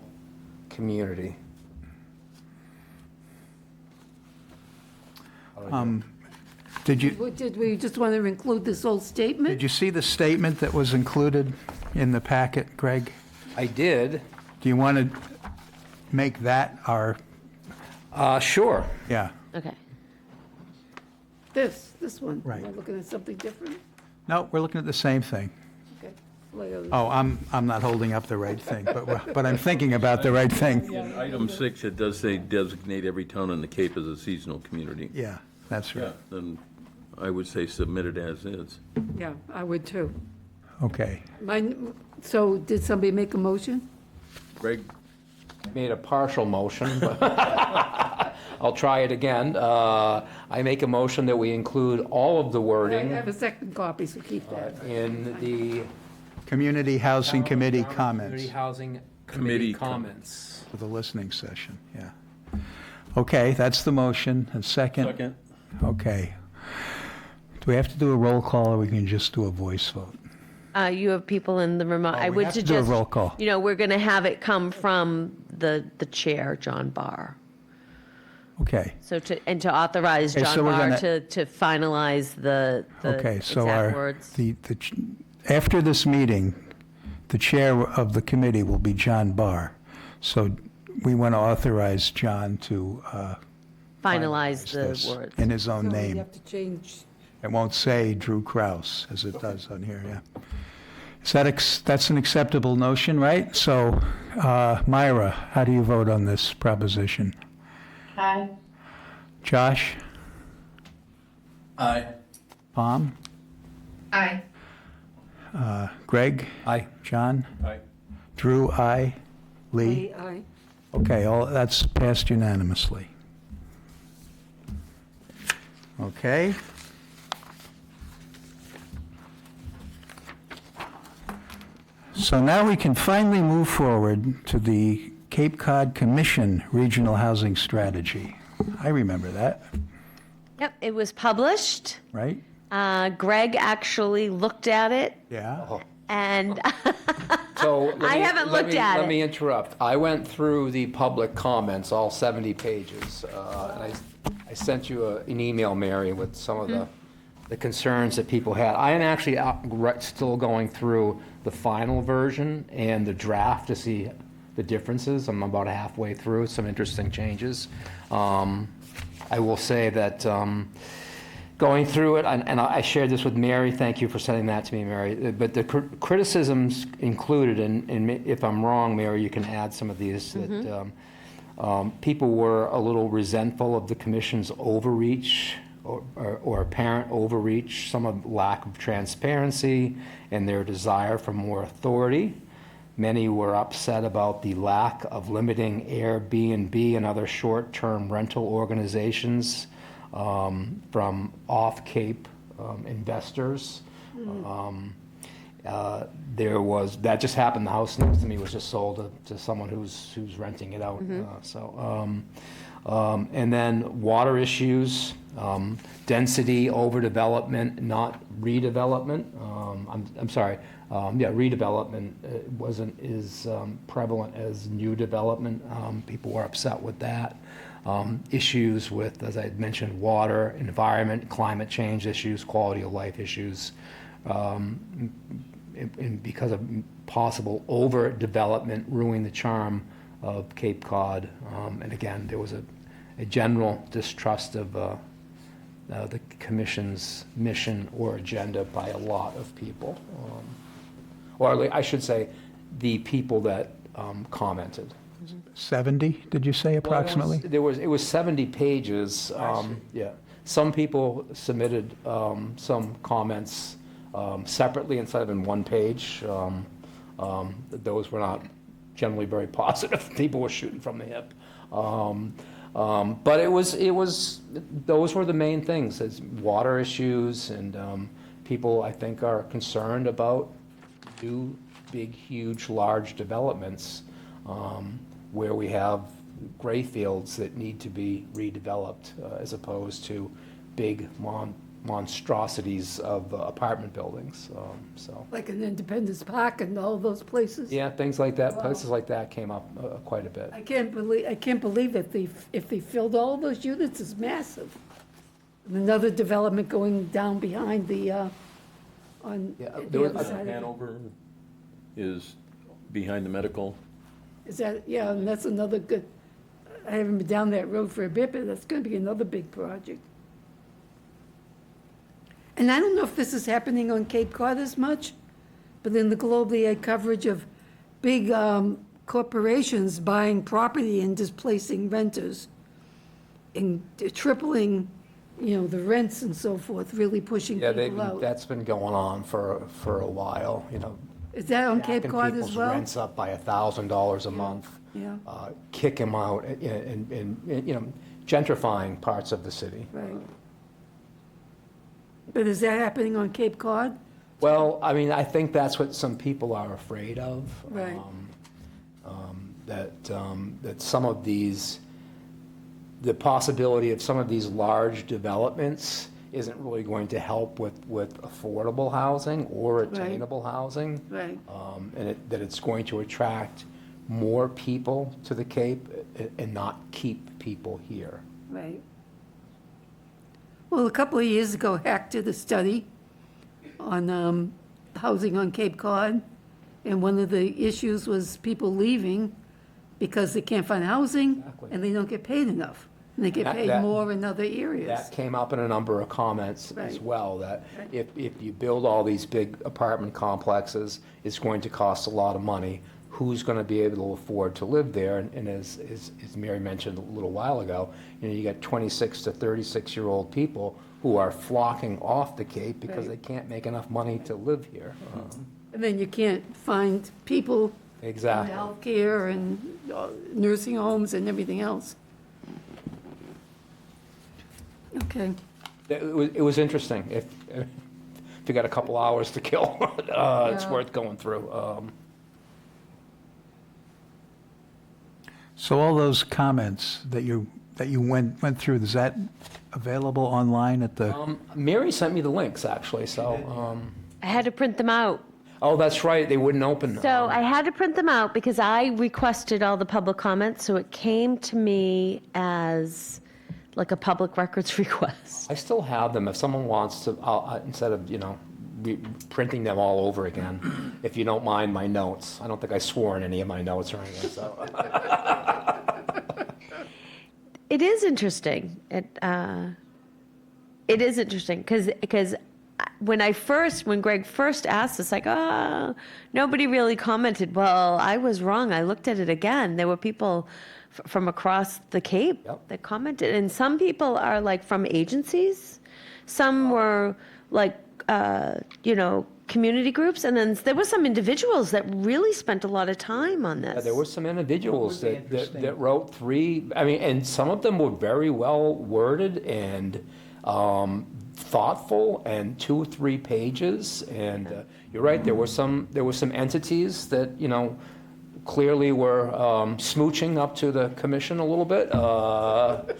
community. Did you, Did we just want to include this whole statement? did you see the statement that was included in the packet, Greg? I did, Do you want to make that our, sure. yeah, This one? Right. Am I looking at something different? no, we're looking at the same thing. Okay. Like, Oh, I'm not holding up the right thing, but I'm thinking about the right thing. In item 6, it does say designate every town in the Cape as a seasonal community. Yeah, that's right. Then I would say submit it as is. Yeah, I would too. Okay. So did somebody make a motion? Greg, Made a partial motion, but I'll try it again. I make a motion that we include all of the I wording have a second copy, so keep that. in the Community Housing Committee comments Community Housing Committee Committee comments. for the listening session, yeah. Okay, that's the motion. A second? second. Okay. Do we have to do a roll call, or we can just do a voice vote? You have people in the remote. I we would have to do a suggest, roll call. we're going to have it come from the chair, John Barr. Okay. So to authorize Okay, John so we're Barr gonna- to finalize the Okay, so exact words. after this meeting, the chair of the committee will be John Barr. So we want to authorize John to Finalize this the words. in his own So we name. have to change, It won't say Drew Kraus, as it does on here, yeah. Is that's an acceptable notion, right? So, Myra, how do you vote on this proposition? Aye. Josh? Aye. Palm? Aye. Greg? Aye. John? Aye. Drew, aye. Lee? Aye. Okay, all, that's passed unanimously. Okay. So now we can finally move forward to the Cape Cod Commission Regional Housing Strategy. I remember that, Yep, it was published. right? Greg actually looked at it, Yeah. and So let I me- haven't let looked me- at Let it. me interrupt. I went through the public comments, all 70 pages, and I sent you an email, Mary, with some of the concerns that people had. I am actually still going through the final version and the draft to see the differences. I'm about halfway through, some interesting changes. I will say that going through it, and I shared this with Mary, thank you for sending that to me, Mary, but the criticisms included, and if I'm wrong, Mary, you can add some of these, that people were a little resentful of the commission's overreach or apparent overreach, some of lack of transparency and their desire for more authority. Many were upset about the lack of limiting Airbnb and other short-term rental organizations from off-Cape investors. There was, that just happened, the house next to me was just sold to someone who's renting it out. And then water issues, density, overdevelopment, not redevelopment. I'm sorry, redevelopment wasn't as prevalent as new development. People were upset with that. Issues with, as I had mentioned, water, environment, climate change issues, quality of life issues, and because of possible overdevelopment ruining the charm of Cape Cod. And again, there was a general distrust of the commission's mission or agenda by a lot of people. Or I should say, the people that commented. 70, did you say approximately? It was 70 pages. Yeah. Some people submitted some comments separately instead of in one page. Those were not generally very positive. People were shooting from the hip. But it was those were the main things, is water issues, and people, I think, are concerned about new, big, huge, large developments where we have gray fields that need to be redeveloped as opposed to big monstrosities of apartment buildings. So, Like an Independence Park and all those places. yeah, things like that, places like that came up quite a bit. I can't believe that if they filled all those units, it's massive. And another development going down behind the, on Yeah, the there was- other side of it. Hanover is behind the medical. Is that, yeah, and that's another good, I haven't been down that road for a bit, but that's gonna be another big project. And I don't know if this is happening on Cape Cod as much, but in the Globe, they had coverage of big corporations buying property and displacing renters and tripling, the rents and so forth, really pushing Yeah, people out. that's been going on for a while, Is that on Cape jacking Cod as people's well? rents up by $1,000 a month. Yeah. Kick them out, and gentrifying parts of the city. Right. But is that happening on Cape Cod? Well, I mean, I think that's what some people are afraid of. Right. That some of these, the possibility of some of these large developments isn't really going to help with affordable housing or attainable housing. Right. And that it's going to attract more people to the Cape and not keep people here. Right. Well, a couple of years ago, HAC did a study on housing on Cape Cod, and one of the issues was people leaving because they can't find housing, Exactly. and they don't get paid enough. And they get That- paid that- more in other areas. That came up in a number of comments as Right. well, that if you build all these big apartment complexes, it's going to cost a lot of money. Who's going to be able to afford to live there? And as Mary mentioned a little while ago, you got 26 to 36-year-old people who are flocking off the Cape because Right. they can't make enough money to live here. And then you can't find people Exactly. Healthcare and nursing homes and everything else. Okay. It was interesting. If you got a couple hours to kill, it's Yeah. worth going through. So all those comments that you went through, is that available online at the? Mary sent me the links, actually, so, I had to print them out. oh, that's right, they wouldn't open. So I had to print them out because I requested all the public comments, so it came to me as like a public records request. I still have them. If someone wants to, instead of, printing them all over again, if you don't mind my notes. I don't think I swore in any of my notes or anything, so. It is interesting. It is interesting because when Greg first asked us, like, nobody really commented. Well, I was wrong. I looked at it again. There were people from across the Cape Yep. that commented, and some people are like from agencies. Some were like, community groups, and then there were some individuals that really spent a lot of time on this. There were some individuals that wrote and some of them were very well worded and thoughtful, and 2 or 3 pages. And you're right, there were some entities that, clearly were smooching up to the commission a little bit. But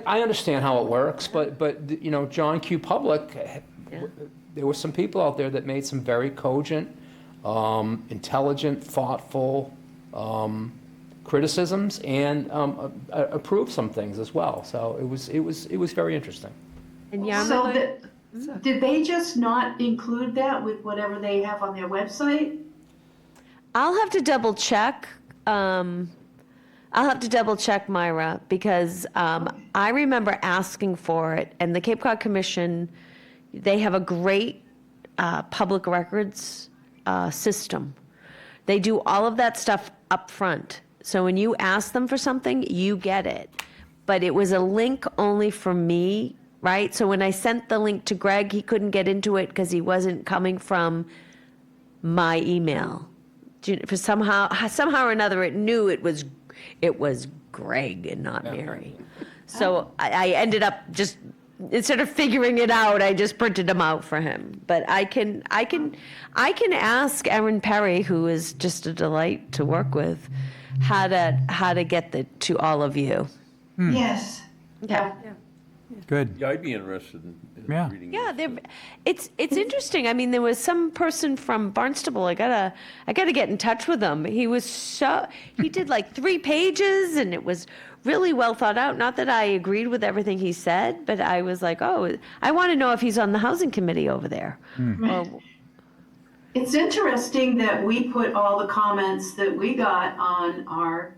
I understand how it works, but John Q. Public, there were some people out there that made some very cogent, intelligent, thoughtful criticisms, and approved some things as well. So it was very interesting. And So did they just not include that with whatever they have on their website? I'll have to double check. I'll have to double check, Myra, because I remember asking for it, and the Cape Cod Commission, they have a great public records system. They do all of that stuff up front. So when you ask them for something, you get it. But it was a link only for me, right? So when I sent the link to Greg, he couldn't get into it because he wasn't coming from my email. For somehow or another, it knew it was Greg and not Mary. So I ended up just, instead of figuring it out, I just printed them out for him. But I can ask Erin Perry, who is just a delight to work with, how to get to all of you. Yes. Okay. Good. Yeah, I'd be interested in Yeah. reading Yeah, this. it's interesting. I mean, there was some person from Barnstable. I gotta get in touch with him. He did like 3 pages, and it was really well thought out. Not that I agreed with everything he said, but I was like, oh, I want to know if he's on the housing committee over there. Or- It's interesting that we put all the comments that we got on our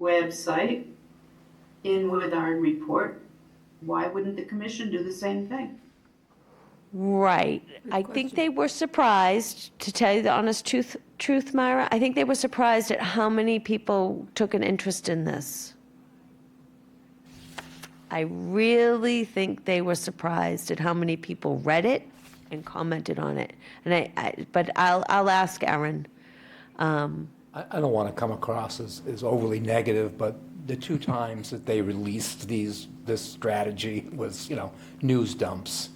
website in with our report. Why wouldn't the commission do the same thing? Right. I think they were surprised, to tell you the honest truth, Myra. I think they were surprised at how many people took an interest in this. I really think they were surprised at how many people read it and commented on it. And but I'll ask Erin. I don't want to come across as overly negative, but the 2 times that they released this strategy was, news dumps.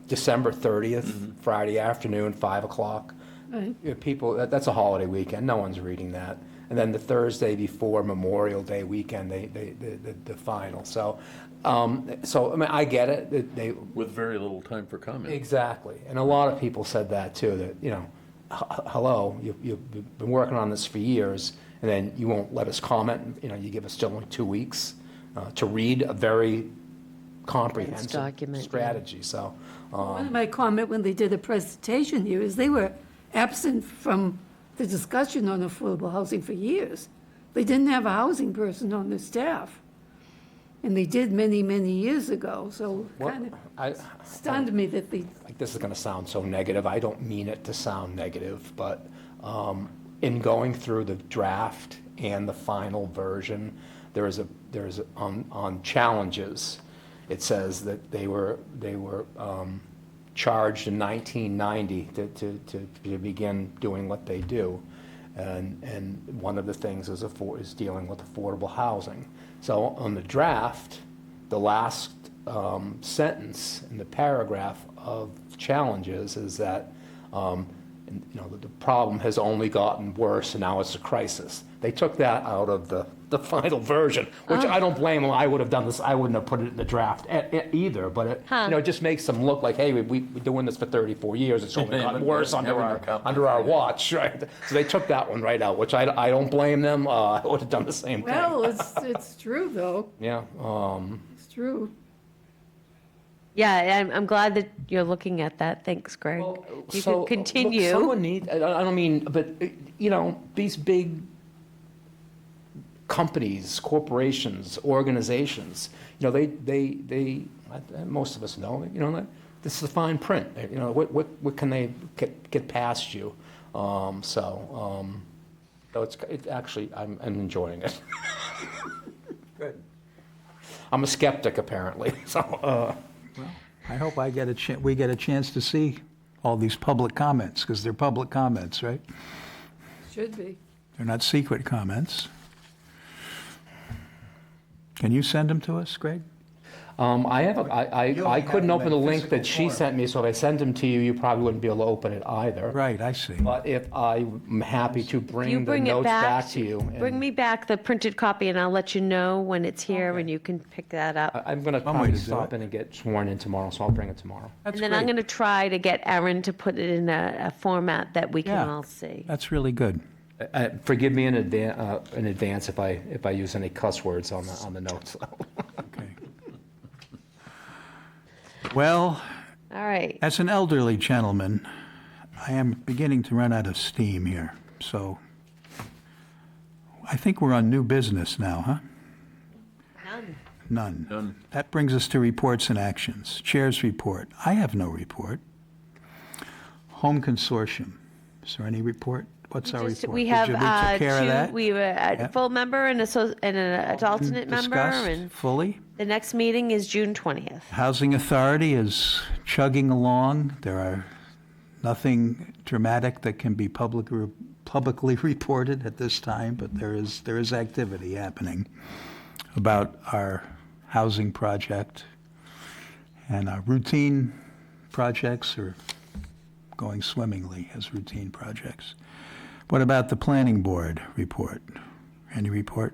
December 30th, Friday afternoon, 5 o'clock. Right. People, that's a holiday weekend, no one's reading that. And then the Thursday before Memorial Day weekend, the final. So I mean, I get it. They With very little time for comment. Exactly. And a lot of people said that too, that, hello, you've been working on this for years, and then you won't let us comment. You give us still only 2 weeks to read a very comprehensive document, yeah. strategy. So, One of my comment when they did a presentation here is they were absent from the discussion on affordable housing for years. They didn't have a housing person on their staff. And they did many, many years ago, so kind of stunned me that they, like, this is going to sound so negative. I don't mean it to sound negative, but in going through the draft and the final version, there's on challenges, it says that they were charged in 1990 to begin doing what they do. And one of the things is dealing with affordable housing. So on the draft, the last sentence in the paragraph of challenges is that the problem has only gotten worse and now it's a crisis. They took that out of the final version, which I don't blame them. I would have done this. I wouldn't have put it in the draft either. But it just makes them look like, hey, we're doing this for 34 years. It's only gotten worse under our watch, right? So they took that one right out, which I don't blame them. I would have done the same thing. Well, it's true, though. Yeah. It's true. Yeah, I'm glad that you're looking at that. Thanks, Greg. You can continue. Look, someone needs, I don't mean, but, these big companies, corporations, organizations, they most of us know, this is the fine print. What can they get past you? So it's actually, I'm enjoying it. Good. I'm a skeptic, apparently, so. Well, I hope we get a chance to see all these public comments, because they're public comments, right? Should be. They're not secret comments. Can you send them to us, Greg? I couldn't open the link that she physical sent me, so if I send them to you, you probably wouldn't be able to open it either. Right, I see. But if I'm happy to You bring the bring it notes back, back to you. bring me back the printed copy, and I'll let you know when it's here, and you can pick that up. I'm going to One way probably to do stop it. in and get sworn in tomorrow, so I'll bring it tomorrow. That's And then I'm great. going to try to get Erin to put it in a format that we can Yeah. all see. That's really good. Forgive me in advance if I use any cuss words on the notes. Okay. Well, All right. as an elderly gentleman, I am beginning to run out of steam here, so I think we're on new business now, huh? None. None. None. That brings us to reports and actions. Chair's report. I have no report. Home Consortium. Is there any report? What's our report? We have Did we take care of that? we have a Yep. full member and an alternate member, Discussed and fully. the next meeting is June 20th. Housing Authority is chugging along. There are nothing dramatic that can be publicly reported at this time, but there is activity happening about our housing project. And our routine projects are going swimmingly as routine projects. What about the Planning Board report? Any report?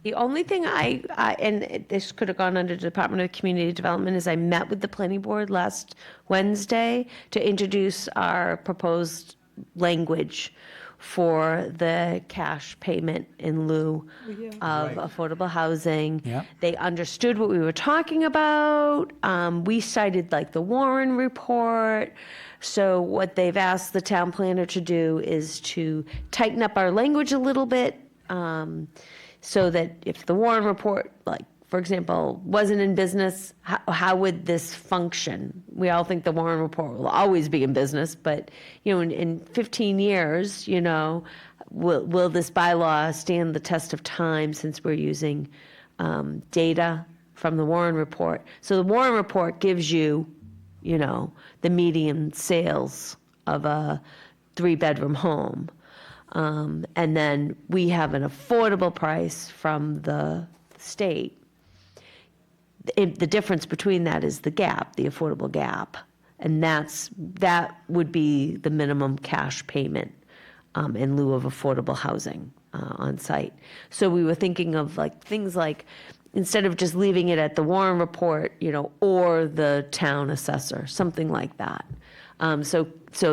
The only thing and this could have gone under Department of Community Development, is I met with the planning board last Wednesday to introduce our proposed language for the cash payment in lieu of affordable housing. Yeah. They understood what we were talking about. We cited like the Warren report. So what they've asked the town planner to do is to tighten up our language a little bit, so that if the Warren report, like, for example, wasn't in business, how would this function? We all think the Warren report will always be in business, but, in 15 years, will this bylaw stand the test of time, since we're using data from the Warren report? So the Warren report gives you, the median sales of a 3-bedroom home. And then we have an affordable price from the state. The difference between that is the gap, the affordable gap. And that would be the minimum cash payment in lieu of affordable housing on site. So we were thinking of things like, instead of just leaving it at the Warren report, or the town assessor, something like that. So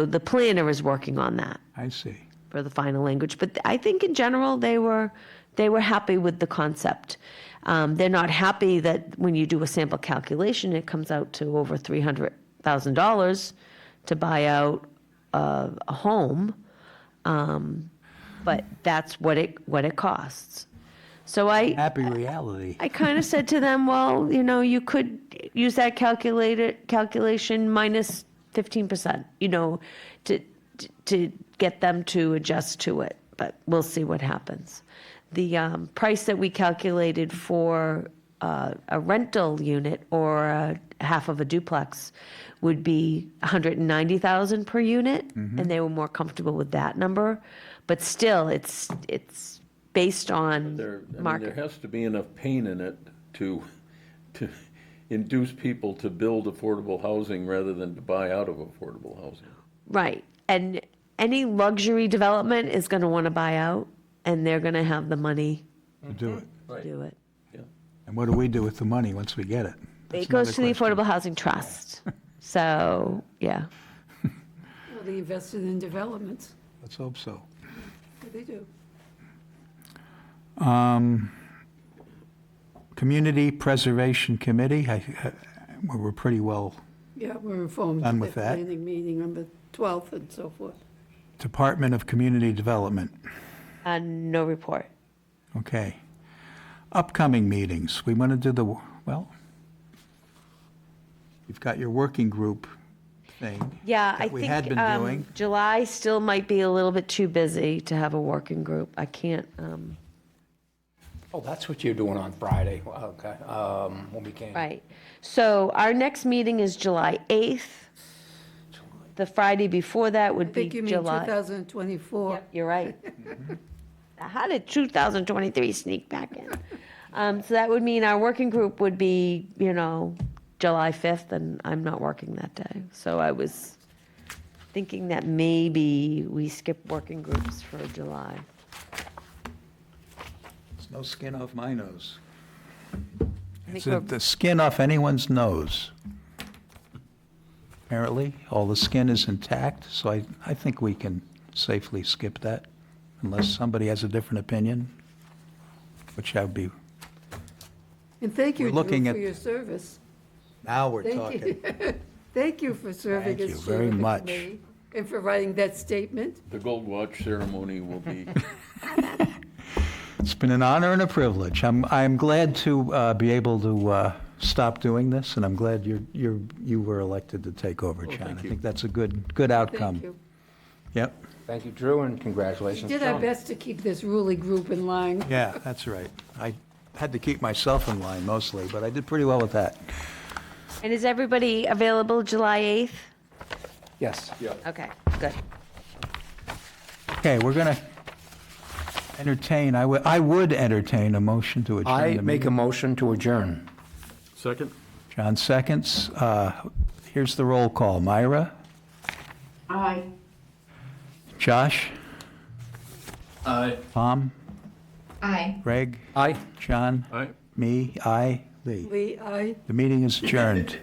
the planner is working on that I see. for the final language. But I think in general, they were happy with the concept. They're not happy that when you do a sample calculation, it comes out to over $300,000 to buy out a home. But that's what it costs. So Happy reality. I kind of said to them, well, you could use that calculation minus 15%, to get them to adjust to it. But we'll see what happens. The price that we calculated for a rental unit or a half of a duplex would be 190,000 per unit, and they were more comfortable with that number. But still, it's based on There market. has to be enough pain in it to induce people to build affordable housing rather than to buy out of affordable housing. Right. And any luxury development is going to want to buy out, and they're going to have the money Do it. to do it. And what do we do with the money once we get it? That's It goes to another the question. Affordable Housing Trust. So, yeah. Well, they invested in developments. Let's hope so. Yeah, they do. Community Preservation Committee, we're pretty well. Yeah, we're informed. Done with at the that. planning meeting on the 12th and so forth. Department of Community Development, No report. okay. Upcoming meetings, we want to do the, well, you've got your working group thing. Yeah, that I we think had been doing. July still might be a little bit too busy to have a working group. I can't, Oh, that's what you're doing on Friday, okay, when we came. right. So our next meeting is July 8th. The Friday before that I would be think you mean July. 2024. Yep, you're right. How did 2023 sneak back in? So that would mean our working group would be, July 5th, and I'm not working that day. So I was thinking that maybe we skip working groups for July. There's no skin off my nose. I think Is we're- it the skin off anyone's nose? Apparently, all the skin is intact, so I think we can safely skip that, unless somebody has a different opinion, which I would be, And thank you, We're Drew, looking for at- your service. now we're Thank talking. you. Thank you for serving Thank as you chair very of the much. committee and for writing that statement. The Gold Watch ceremony will be, It's been an honor and a privilege. I'm glad to be able to stop doing this, and I'm glad you were elected to take over, John. thank I you. think that's a good outcome. Thank you. Yep, Thank you, Drew, and congratulations, Did our John. best to keep this ruling group in line. yeah, that's right. I had to keep myself in line mostly, but I did pretty well with that. And is everybody available July 8th? Yes. Okay, good. Okay, we're going to entertain, I would entertain a motion to adjourn I the make a meeting. motion to adjourn. second? John seconds. Here's the roll call. Myra? Aye. Josh? Aye. Tom? Aye. Greg? Aye. John? Aye. Me? Aye. Lee? Lee, aye. The meeting is adjourned.